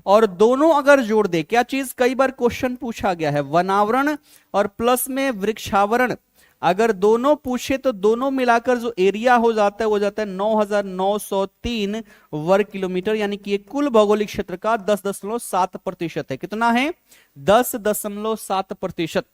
और दोनों अगर जोड़ दे, क्या चीज कई बार क्वेश्चन पूछा गया है, वनावरण और प्लस में वृक्षावरण, अगर दोनों पूछे तो दोनों मिलाकर जो एरिया हो जाता है वो जाता है 9,903 वर्ग किलोमीटर, यानी कि ये कुल भौगोलिक क्षेत्र का 10.7% है। कितना है? 10.7%।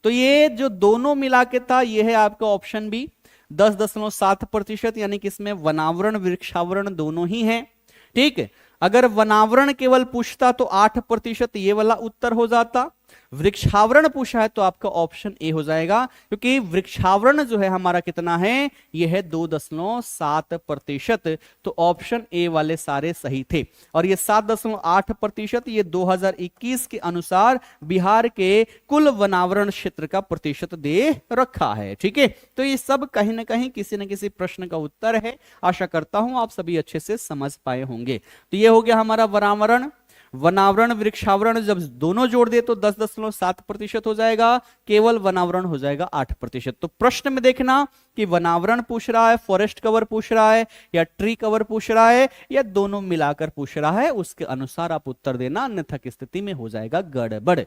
तो ये जो दोनों मिला के था ये है आपका ऑप्शन बी, 10.7%, यानी कि इसमें वनावरण वृक्षावरण दोनों ही हैं। ठीक है, अगर वनावरण केवल पूछता तो 8% ये वाला उत्तर हो जाता, वृक्षावरण पूछा है तो आपका ऑप्शन ए हो जाएगा, क्योंकि वृक्षावरण जो है हमारा कितना है, यह है 2.7%। तो ऑप्शन ए वाले सारे सही थे। और ये 7.8% ये 2021 के अनुसार बिहार के कुल वनावरण क्षेत्र का प्रतिशत दे रखा है। ठीक है, तो ये सब कहीं ना कहीं किसी न किसी प्रश्न का उत्तर है। आशा करता हूं आप सभी अच्छे से समझ पाए होंगे। तो ये हो गया हमारा वनावरण, वनावरण वृक्षावरण जब दोनों जोड़ दे तो 10.7% हो जाएगा, केवल वनावरण हो जाएगा 8%। तो प्रश्न में देखना कि वनावरण पूछ रहा है, फॉरेस्ट कवर पूछ रहा है, या ट्री कवर पूछ रहा है, या दोनों मिलाकर पूछ रहा है, उसके अनुसार आप उत्तर देना, अन्यथा की स्थिति में हो जाएगा गड़बड़।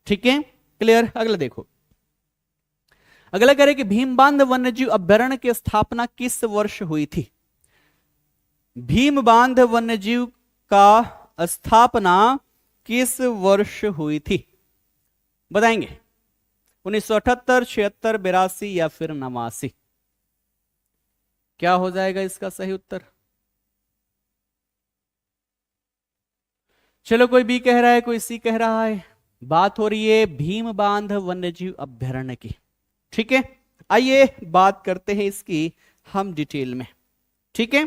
ठीक है, क्लियर। अगला देखो, अगला कह रहे कि भीमबांध वन्यजीव अभ्यारण्य की स्थापना किस वर्ष हुई थी? भीमबांध वन्यजीव का स्थापना किस वर्ष हुई थी? बताएंगे? 1978, 76, 82 या फिर 89? क्या हो जाएगा इसका सही उत्तर? चलो, कोई बी कह रहा है, कोई सी कह रहा है। बात हो रही है भीमबांध वन्यजीव अभ्यारण्य की। ठीक है, आइए बात करते हैं इसकी हम डिटेल में। ठीक है,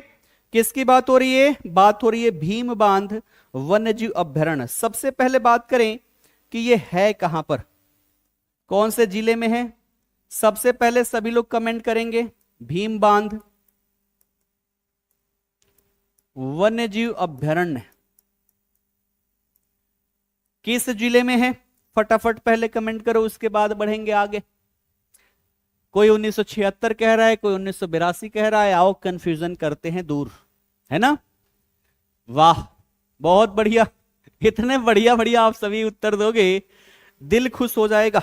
किसकी बात हो रही है? बात हो रही है भीमबांध वन्यजीव अभ्यारण्य। सबसे पहले बात करें कि ये है कहां पर, कौन से जिले में है। सबसे पहले सभी लोग कमेंट करेंगे, भीमबांध वन्यजीव अभ्यारण्य किस जिले में है? फटाफट पहले कमेंट करो, उसके बाद बढ़ेंगे आगे। कोई 1976 कह रहा है, कोई 1982 कह रहा है। आओ कंफ्यूजन करते हैं दूर, है ना। वाह, बहुत बढ़िया, इतने बढ़िया बढ़िया आप सभी उत्तर दोगे, दिल खुश हो जाएगा।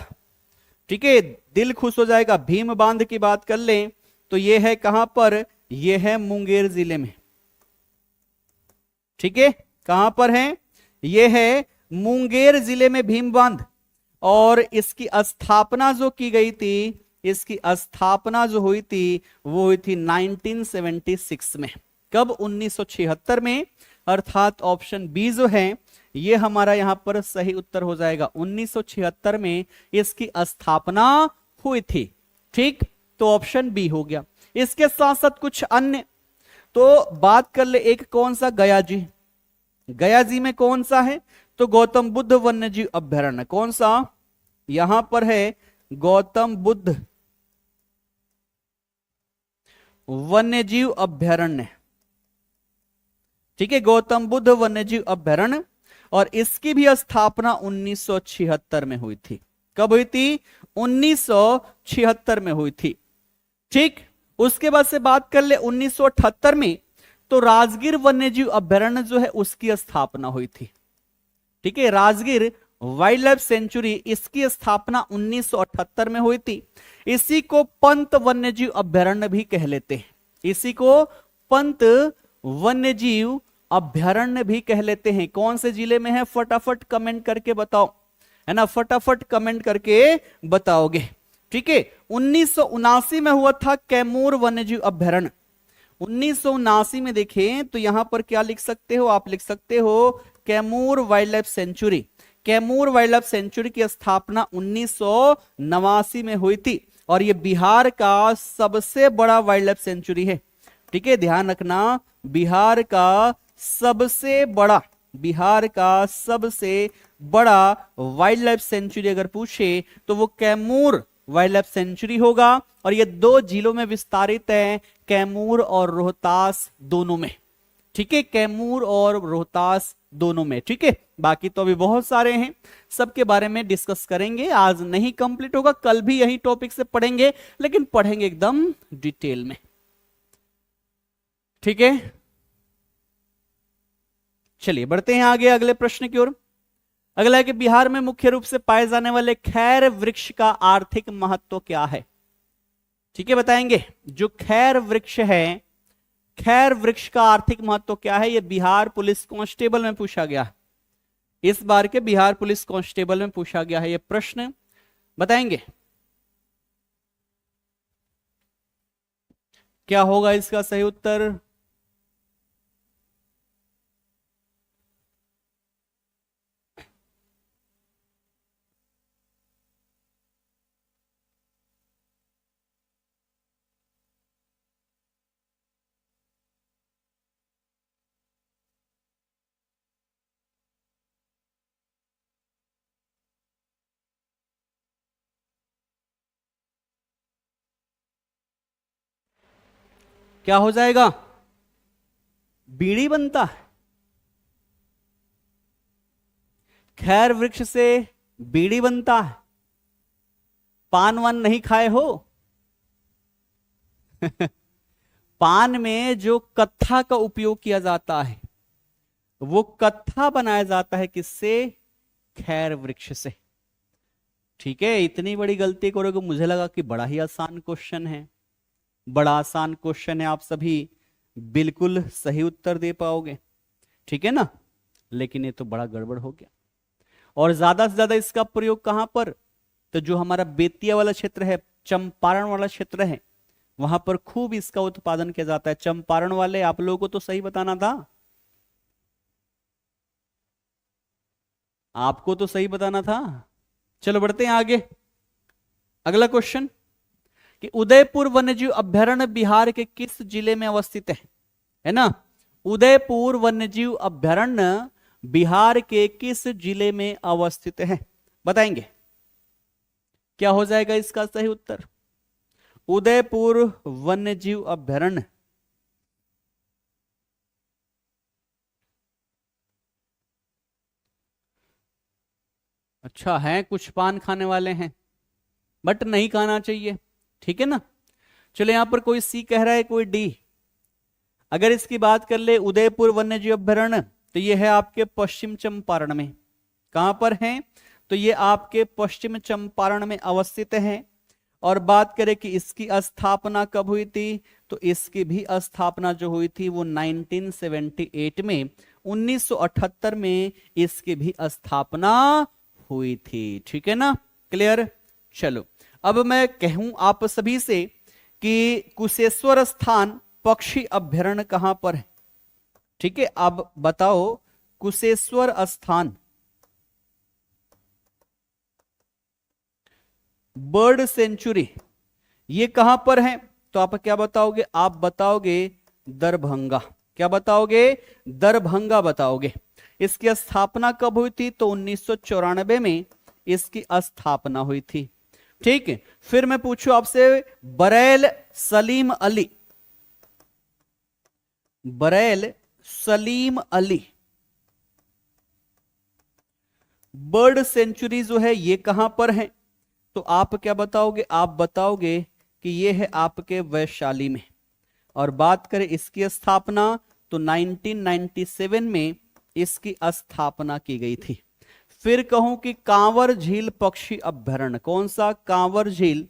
ठीक है, दिल खुश हो जाएगा। भीम बांध की बात कर लें तो यह है कहां पर? यह है मुंगेर जिले में। ठीक है, कहां पर है? यह है मुंगेर जिले में भीम बांध। और इसकी स्थापना जो की गई थी, इसकी स्थापना जो हुई थी वो हुई थी 1976 में। कब? 1976 में, अर्थात ऑप्शन बी जो है ये हमारा यहां पर सही उत्तर हो जाएगा। 1976 में इसकी स्थापना हुई थी। ठीक, तो ऑप्शन बी हो गया। इसके साथ साथ कुछ अन्य तो बात कर ले। एक कौन सा? गया जी। गया जी में कौन सा है? तो गौतम बुद्ध वन्यजीव अभ्यारण्य। कौन सा? यहां पर है गौतम बुद्ध वन्यजीव अभ्यारण्य। ठीक है, गौतम बुद्ध वन्यजीव अभ्यारण्य। और इसकी भी स्थापना 1976 में हुई थी। कब हुई थी? 1976 में हुई थी। ठीक, उसके बाद से बात कर ले 1978 में, तो राजगीर वन्यजीव अभ्यारण्य जो है उसकी स्थापना हुई थी। ठीक है, राजगीर वाइल्ड लाइफ सेंचुरी, इसकी स्थापना 1978 में हुई थी। इसी को पंत वन्यजीव अभ्यारण्य भी कह लेते हैं। इसी को पंत वन्यजीव अभ्यारण्य भी कह लेते हैं। कौन से जिले में है? फटाफट कमेंट करके बताओ, है ना, फटाफट कमेंट करके बताओगे। ठीक है, 1979 में हुआ था कैमूर वन्यजीव अभ्यारण्य। 1979 में देखें तो यहां पर क्या लिख सकते हो? आप लिख सकते हो Kaimur wild life sanctuary. Kaimur wild life sanctuary की स्थापना 1989 में हुई थी। और यह बिहार का सबसे बड़ा वाइल्ड लाइफ सेंचुरी है। ठीक है, ध्यान रखना, बिहार का सबसे बड़ा वाइल्ड लाइफ सेंचुरी अगर पूछे तो वो कैमूर वाइल्ड लाइफ सेंचुरी होगा। और ये 2 जिलों में विस्तारित है, कैमूर और रोहतास दोनों में। ठीक है, कैमूर और रोहतास दोनों में। ठीक है, बाकी तो अभी बहुत सारे हैं, सबके बारे में डिस्कस करेंगे। आज नहीं कंप्लीट होगा, कल भी यही टॉपिक से पढ़ेंगे, लेकिन पढ़ेंगे एकदम डिटेल में। ठीक है, चलिए बढ़ते हैं आगे अगले प्रश्न की ओर। अगला है कि बिहार में मुख्य रूप से पाए जाने वाले खैर वृक्ष का आर्थिक महत्व क्या है। ठीक है, बताएंगे। जो खैर वृक्ष है, खैर वृक्ष का आर्थिक महत्व क्या है, यह बिहार पुलिस कांस्टेबल में पूछा गया है। इस बार के बिहार पुलिस कांस्टेबल में पूछा गया है यह प्रश्न, बताएंगे क्या होगा इसका सही उत्तर। क्या हो जाएगा, बीड़ी बनता है। खैर वृक्ष से बीड़ी बनता है। पान वान नहीं खाए हो? पान में जो कत्था का उपयोग किया जाता है, वो कत्था बनाया जाता है किससे? खैर वृक्ष से। ठीक है, इतनी बड़ी गलती करोगे, मुझे लगा कि बड़ा ही आसान क्वेश्चन है, बड़ा आसान क्वेश्चन है, आप सभी बिल्कुल सही उत्तर दे पाओगे। ठीक है ना, लेकिन ये तो बड़ा गड़बड़ हो गया। और ज्यादा से ज्यादा इसका प्रयोग कहां पर? तो जो हमारा बेतिया वाला क्षेत्र है, चंपारण वाला क्षेत्र है, वहां पर खूब इसका उत्पादन किया जाता है। चंपारण वाले आप लोगों को तो सही बताना था, आपको तो सही बताना था। चलो बढ़ते हैं आगे। अगला क्वेश्चन कि उदयपुर वन्यजीव अभयारण्य बिहार के किस जिले में अवस्थित है ना? उदयपुर वन्यजीव अभयारण्य बिहार के किस जिले में अवस्थित है, बताएंगे क्या हो जाएगा इसका सही उत्तर। उदयपुर वन्यजीव अभयारण्य अच्छा है, कुछ पान खाने वाले हैं, बट नहीं खाना चाहिए। ठीक है ना। चलो यहां पर कोई सी कह रहा है, कोई डी। अगर इसकी बात कर ले, उदयपुर वन्यजीव अभयारण्य, तो ये है आपके पश्चिम चंपारण में। कहां पर है? तो ये आपके पश्चिम चंपारण में अवस्थित है। और बात करें कि इसकी स्थापना कब हुई थी, तो इसकी भी स्थापना जो हुई थी वो 1978 में, 1978 में इसकी भी स्थापना हुई थी। ठीक है ना, क्लियर। चलो अब मैं कहूं आप सभी से कि कुशेश्वर स्थान पक्षी अभयारण्य कहां पर है। ठीक है, अब बताओ कुशेश्वर स्थान बर्ड सेंचुरी ये कहां पर है, तो आप क्या बताओगे? आप बताओगे दरभंगा। क्या बताओगे? दरभंगा बताओगे। इसकी स्थापना कब हुई थी, तो 1994 में इसकी स्थापना हुई थी। ठीक है, फिर मैं पूछूं आपसे, बरेल सलीम अली, बरेल सलीम अली बर्ड सेंचुरी जो है ये कहां पर है, तो आप क्या बताओगे? आप बताओगे कि ये है आपके वैशाली में। और बात करें इसकी स्थापना, तो 1997 में इसकी स्थापना की गई थी। फिर कहूं कि कांवर झील पक्षी अभयारण्य, कौन सा? कांवर झील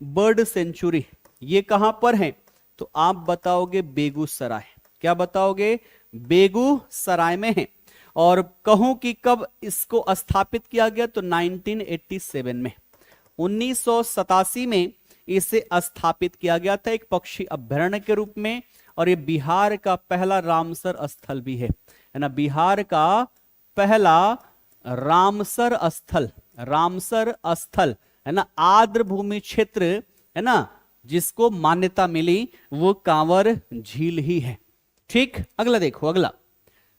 बर्ड सेंचुरी, ये कहां पर है, तो आप बताओगे बेगूसराय। क्या बताओगे? बेगूसराय में है। और कहूं कि कब इसको स्थापित किया गया, तो 1987 में, 1987 में इसे स्थापित किया गया था एक पक्षी अभयारण्य के रूप में। और ये बिहार का पहला रामसर स्थल भी है ना, बिहार का पहला रामसर स्थल, रामसर स्थल है ना, आर्द्र भूमि क्षेत्र है ना, जिसको मान्यता मिली वो कांवर झील ही है। ठीक, अगला देखो, अगला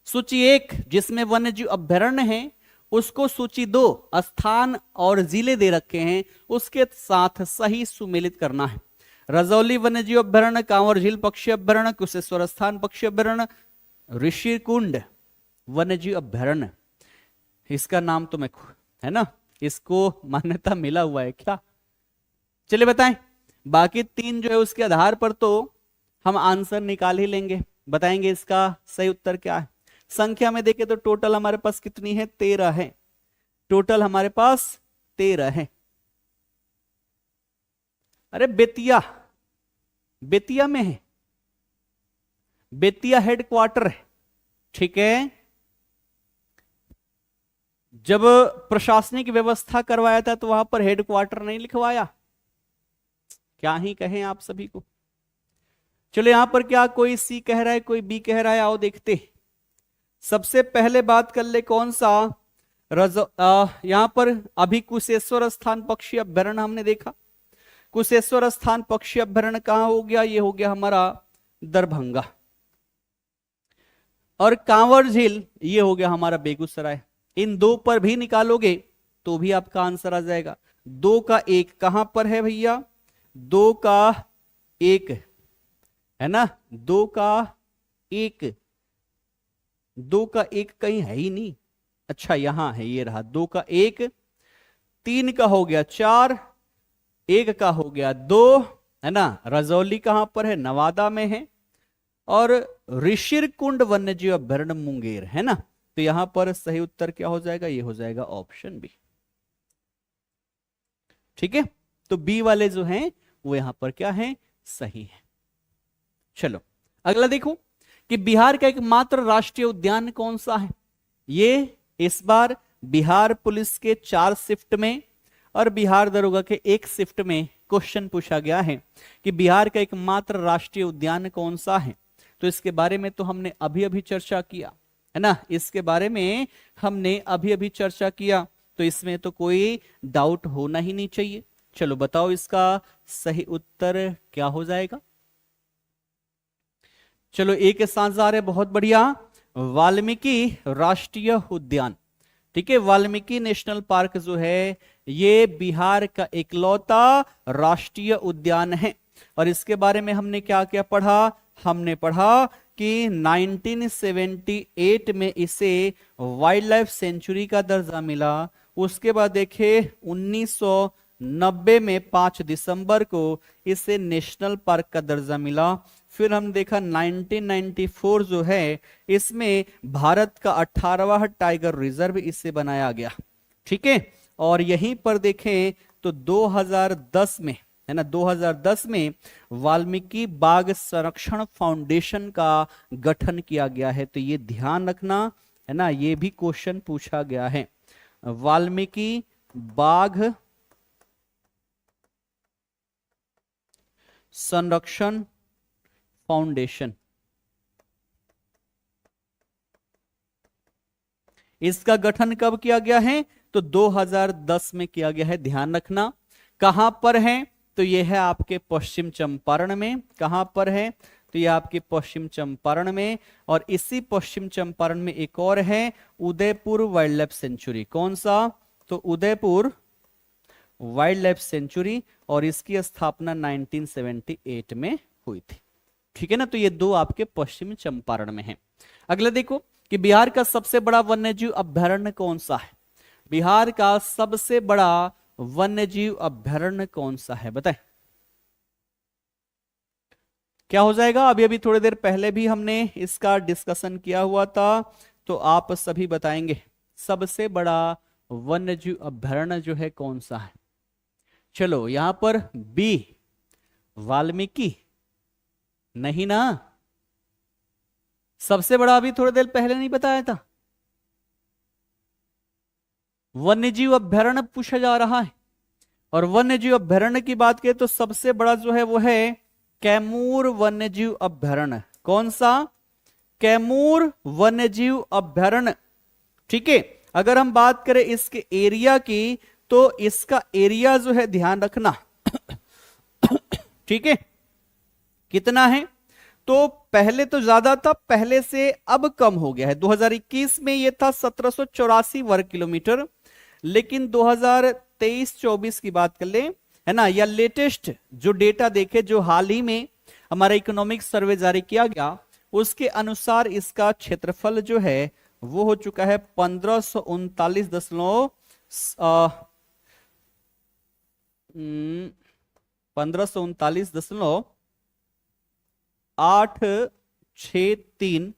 सूची 1 जिसमें वन्यजीव अभयारण्य है, उसको सूची 2 स्थान और जिले दे रखे हैं, उसके साथ सही सुमेलित करना है। रजौली वन्यजीव अभयारण्य, कांवर झील पक्षी अभयारण्य, कुशेश्वर स्थान पक्षी अभयारण्य, ऋषिकुंड वन्यजीव अभयारण्य। इसका नाम तो मैं है ना, इसको मान्यता मिला हुआ है क्या? चलिए बताएं। बाकी 3 जो है उसके आधार पर तो हम आंसर निकाल ही लेंगे। बताएंगे इसका सही उत्तर क्या है। संख्या में देखें तो टोटल हमारे पास कितनी है, 13 है। टोटल हमारे पास 13 है। अरे बेतिया, बेतिया में है, बेतिया हेडक्वार्टर है, ठीक है। जब प्रशासनिक व्यवस्था करवाया था तो वहां पर हेडक्वार्टर नहीं लिखवाया, क्या ही कहें आप सभी को। चलो यहां पर क्या कोई सी कह रहा है, कोई बी कह रहा है, आओ देखते। सबसे पहले बात कर ले कौन सा, यहां पर अभी कुशेश्वर स्थान पक्षी अभ्यारण्य हमने देखा। कुशेश्वर स्थान पक्षी अभ्यारण्य कहां हो गया, ये हो गया हमारा दरभंगा। और कांवर झील ये हो गया हमारा बेगूसराय। इन दो पर भी निकालोगे तो भी आपका आंसर आ जाएगा। 2 का 1 कहां पर है भैया, 2 का 1 है ना, 2 का 1, 2 का 1 कहीं है ही नहीं। अच्छा यहां है, ये रहा 2 का 1, 3 का हो गया 4, 1 का हो गया 2, है ना। रजौली कहां पर है, नवादा में है। और ऋषिरकुंड वन्यजीव अभ्यारण्य मुंगेर, है ना। तो यहां पर सही उत्तर क्या हो जाएगा, ये हो जाएगा ऑप्शन बी, ठीक है। तो बी वाले जो हैं वो यहां पर क्या है, सही है। चलो अगला देखो कि बिहार का एकमात्र राष्ट्रीय उद्यान कौन सा है। ये इस बार बिहार पुलिस के 4 शिफ्ट में और बिहार दरोगा के 1 शिफ्ट में क्वेश्चन पूछा गया है कि बिहार का एकमात्र राष्ट्रीय उद्यान कौन सा है। तो इसके बारे में तो हमने अभी अभी चर्चा किया, है ना, इसके बारे में हमने अभी अभी चर्चा किया, तो इसमें तो कोई डाउट होना ही नहीं चाहिए। चलो बताओ इसका सही उत्तर क्या हो जाएगा। चलो एक साथ आ रहे, बहुत बढ़िया, वाल्मीकि राष्ट्रीय उद्यान, ठीक है। वाल्मीकि नेशनल पार्क जो है ये बिहार का इकलौता राष्ट्रीय उद्यान है। और इसके बारे में हमने क्या क्या पढ़ा, हमने पढ़ा कि 1978 में इसे वाइल्ड लाइफ सेंचुरी का दर्जा मिला। उसके बाद देखे 1990 में 5 दिसंबर को इसे नेशनल पार्क का दर्जा मिला। फिर हम देखा 1994 जो है इसमें भारत का 18वां टाइगर रिजर्व इसे बनाया गया, ठीक है। और यहीं पर देखें तो 2010 में, है ना, 2010 में वाल्मीकि बाघ संरक्षण फाउंडेशन का गठन किया गया है। तो ये ध्यान रखना, है ना, ये भी क्वेश्चन पूछा गया है। वाल्मीकि बाघ संरक्षण फाउंडेशन, इसका गठन कब किया गया है, तो 2010 में किया गया है, ध्यान रखना। कहां पर है, तो यह है आपके पश्चिम चंपारण में। कहां पर है, तो यह आपके पश्चिम चंपारण में। और इसी पश्चिम चंपारण में एक और है उदयपुर वाइल्ड लाइफ सेंचुरी। कौन सा, तो उदयपुर वाइल्ड लाइफ सेंचुरी, और इसकी स्थापना 1978 में हुई थी, ठीक है ना। तो ये दो आपके पश्चिम चंपारण में है। अगला देखो कि बिहार का सबसे बड़ा वन्यजीव अभ्यारण्य कौन सा है। बिहार का सबसे बड़ा वन्यजीव अभ्यारण्य कौन सा है, बताएं क्या हो जाएगा। अभी अभी थोड़ी देर पहले भी हमने इसका डिस्कशन किया हुआ था, तो आप सभी बताएंगे सबसे बड़ा वन्यजीव अभ्यारण्य जो है कौन सा है। चलो यहां पर बी वाल्मीकि, नहीं ना, सबसे बड़ा अभी थोड़ी देर पहले नहीं बताया था, वन्यजीव अभ्यारण्य पूछा जा रहा है। और वन्यजीव अभ्यारण्य की बात करें तो सबसे बड़ा जो है वो है कैमूर वन्यजीव अभ्यारण्य। कौन सा, कैमूर वन्यजीव अभ्यारण्य, ठीक है। अगर हम बात करें इसके एरिया की, तो इसका एरिया जो है ध्यान रखना ठीक है, कितना है, तो पहले तो ज्यादा था, पहले से अब कम हो गया है। 2021 में यह था 1784 वर्ग किलोमीटर, लेकिन 2023-24 की बात कर ले, है ना, या लेटेस्ट जो डेटा देखे, जो हाल ही में हमारा इकोनॉमिक सर्वे जारी किया गया, उसके अनुसार इसका क्षेत्रफल जो है वो हो चुका है 1539.863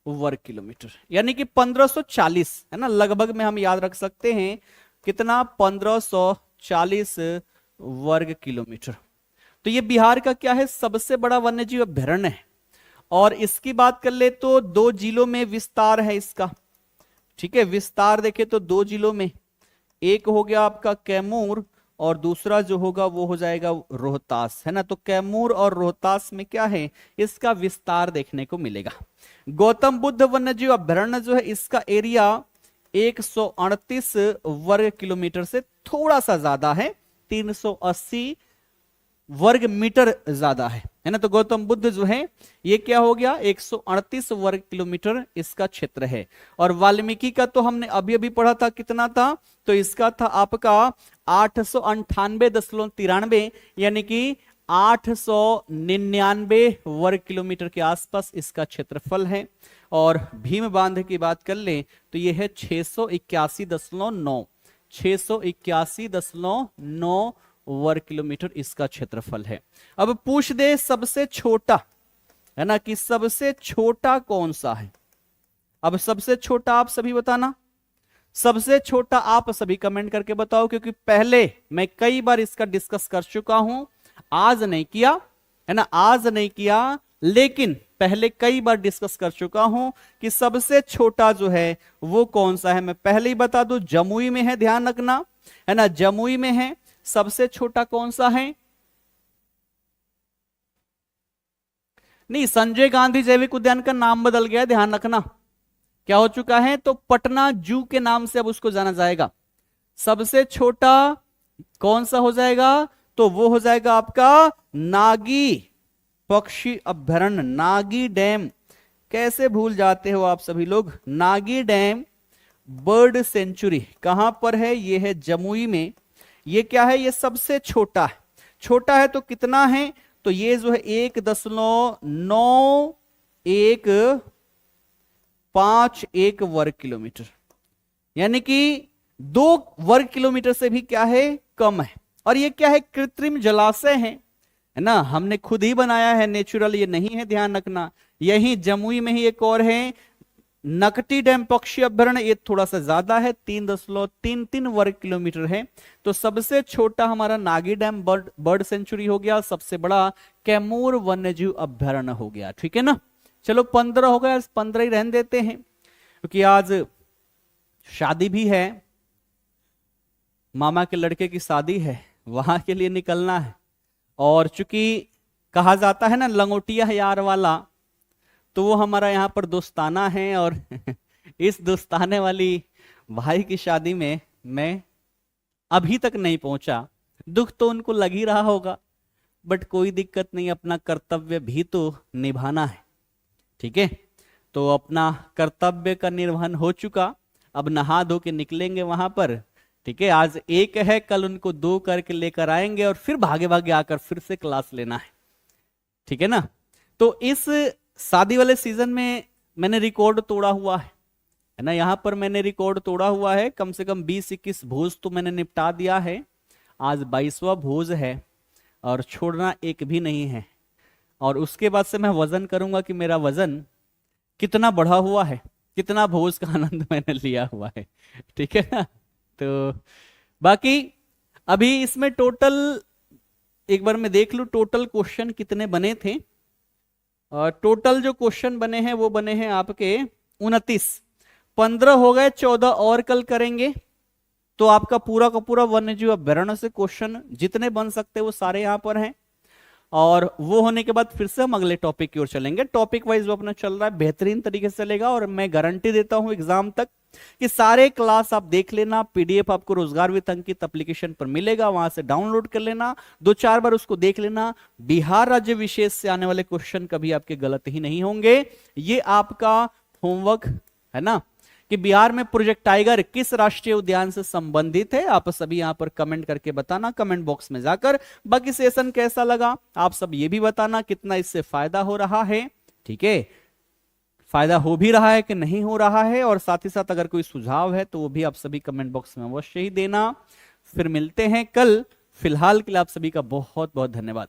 वर्ग किलोमीटर, यानी कि 1540 है ना, लगभग में हम याद रख सकते हैं कितना, 1540 वर्ग किलोमीटर। तो ये बिहार का क्या है, सबसे बड़ा वन्यजीव अभ्यारण्य है। और इसकी बात कर ले तो 2 जिलों में विस्तार है इसका। ठीक है, विस्तार देखे तो 2 जिलों में, एक हो गया आपका कैमूर और दूसरा जो होगा वो हो जाएगा रोहतास, है ना। तो कैमूर और रोहतास में क्या है, इसका विस्तार देखने को मिलेगा। गौतम बुद्ध वन्यजीव अभ्यारण्य जो है, इसका एरिया 138 वर्ग किलोमीटर से थोड़ा सा ज्यादा है, 380 वर्ग मीटर ज्यादा है ना। तो गौतम बुद्ध जो है ये क्या हो गया, 138 वर्ग किलोमीटर इसका क्षेत्र है। और वाल्मीकि का तो हमने अभी अभी पढ़ा था, कितना था, तो इसका था आपका 898.93, यानी कि 899 वर्ग किलोमीटर के आसपास इसका क्षेत्रफल है। और भीम बांध की बात कर ले तो यह है 681.9 वर्ग किलोमीटर इसका क्षेत्रफल है। अब पूछ दे सबसे छोटा, है ना, कि सबसे छोटा कौन सा है। अब सबसे छोटा आप सभी बताना, सबसे छोटा आप सभी कमेंट करके बताओ, क्योंकि पहले मैं कई बार इसका डिस्कस कर चुका हूं, आज नहीं किया, है ना, आज नहीं किया, लेकिन पहले कई बार डिस्कस कर चुका हूं कि सबसे छोटा जो है वो कौन सा है। मैं पहले ही बता दूं, जमुई में है, ध्यान रखना, है ना, जमुई में है। सबसे छोटा कौन सा है, नहीं, संजय गांधी जैविक उद्यान का नाम बदल गया, ध्यान रखना, क्या हो चुका है, तो पटना जू के नाम से अब उसको जाना जाएगा। सबसे छोटा कौन सा हो जाएगा, तो वो हो जाएगा आपका नागी पक्षी अभ्यारण्य, नागी डैम। कैसे भूल जाते हो आप सभी लोग, नागी डैम बर्ड सेंचुरी कहां पर है, ये है जमुई में। ये क्या है, ये सबसे छोटा है। छोटा है तो कितना है, तो ये जो है 1.9151 वर्ग किलोमीटर, यानी कि 2 वर्ग किलोमीटर से भी क्या है, कम है। और ये क्या है, कृत्रिम जलाशय है ना, हमने खुद ही बनाया है, नेचुरल ये नहीं है, ध्यान रखना। यही जमुई में ही एक और है, नकटी डैम पक्षी अभ्यारण्य, ये थोड़ा सा ज्यादा है, 3.33 वर्ग किलोमीटर है। तो सबसे छोटा हमारा नागी डैम बर्ड सेंचुरी हो गया, सबसे बड़ा कैमूर वन्यजीव अभ्यारण्य हो गया। ठीक है ना, चलो 15 हो गया, 15 ही रहने देते हैं, क्योंकि आज शादी भी है, मामा के लड़के की शादी है, वहां के लिए निकलना है। और चूंकि कहा जाता है ना, लंगोटिया यार वाला, तो वो हमारा यहाँ पर दोस्ताना है। और इस दोस्ताने वाली भाई की शादी में मैं अभी तक नहीं पहुंचा। दुख तो उनको लग ही रहा होगा, बट कोई दिक्कत नहीं, अपना कर्तव्य भी तो निभाना है। ठीक है, तो अपना कर्तव्य का निर्वहन हो चुका, अब नहा धो के निकलेंगे वहां पर। ठीक है, आज 1 है, कल उनको 2 करके लेकर आएंगे और फिर भागे भागे आकर फिर से क्लास लेना है। ठीक है ना, तो इस शादी वाले सीजन में मैंने रिकॉर्ड तोड़ा हुआ है ना, यहां पर मैंने रिकॉर्ड तोड़ा हुआ है, कम से कम 20-21 भोज तो मैंने निपटा दिया है। आज 22वां भोज है और छोड़ना एक भी नहीं है। और उसके बाद से मैं वजन करूंगा कि मेरा वजन कितना बढ़ा हुआ है, कितना भोज का आनंद मैंने लिया हुआ है। ठीक है ना, तो बाकी अभी इसमें टोटल एक बार मैं देख लूं, टोटल क्वेश्चन कितने बने थे। टोटल जो क्वेश्चन बने हैं वो बने हैं आपके 29, 15 हो गए, 14 और कल करेंगे। तो आपका पूरा का पूरा वन्यजीव अभ्यारण्य से क्वेश्चन जितने बन सकते वो सारे यहां पर हैं। और वो होने के बाद फिर से हम अगले टॉपिक की ओर चलेंगे। टॉपिक वाइज वो अपना चल रहा है, बेहतरीन तरीके से चलेगा। और मैं गारंटी देता हूं एग्जाम तक कि सारे क्लास आप देख लेना, पीडीएफ आपको रोजगार वित्त अंकित एप्लीकेशन पर मिलेगा, वहां से डाउनलोड कर लेना, 2-4 बार उसको देख लेना। बिहार राज्य विशेष से आने वाले क्वेश्चन कभी आपके गलत ही नहीं होंगे। ये आपका होमवर्क है ना, कि बिहार में प्रोजेक्ट टाइगर किस राष्ट्रीय उद्यान से संबंधित है। आप सभी यहां पर कमेंट करके बताना, कमेंट बॉक्स में जाकर। बाकी सेशन कैसा लगा आप सब ये भी बताना, कितना इससे फायदा हो रहा है। ठीक है, फायदा हो भी रहा है कि नहीं हो रहा है, और साथ ही साथ अगर कोई सुझाव है तो वो भी आप सभी कमेंट बॉक्स में अवश्य ही देना। फिर मिलते हैं कल, फिलहाल के लिए आप सभी का बहुत बहुत धन्यवाद।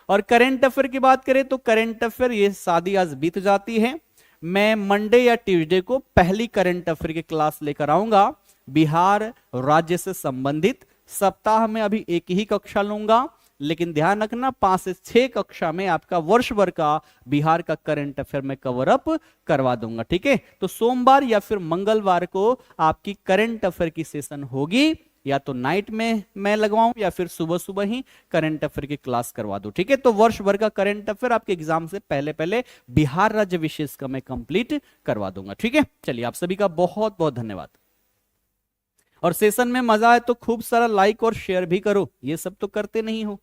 और करेंट अफेयर की बात करें तो करेंट अफेयर, ये शादी आज बीत जाती है, मैं मंडे या ट्यूसडे को पहली करंट अफेयर की क्लास लेकर आऊंगा बिहार राज्य से संबंधित। सप्ताह में अभी एक ही कक्षा लूंगा, लेकिन ध्यान रखना 5 से 6 कक्षा में आपका वर्ष भर का बिहार का करंट अफेयर में कवर अप करवा दूंगा। ठीक है, तो सोमवार या फिर मंगलवार को आपकी करंट अफेयर की सेशन होगी, या तो नाइट में मैं लगवाऊं या फिर सुबह सुबह ही करंट अफेयर की क्लास करवा दूं। ठीक है, तो वर्ष भर का करंट अफेयर आपके एग्जाम से पहले पहले बिहार राज्य विशेष का मैं कंप्लीट करवा दूंगा। ठीक है, चलिए आप सभी का बहुत बहुत धन्यवाद। और सेशन में मजा आए तो खूब सारा लाइक और शेयर भी करो, ये सब तो करते नहीं हो।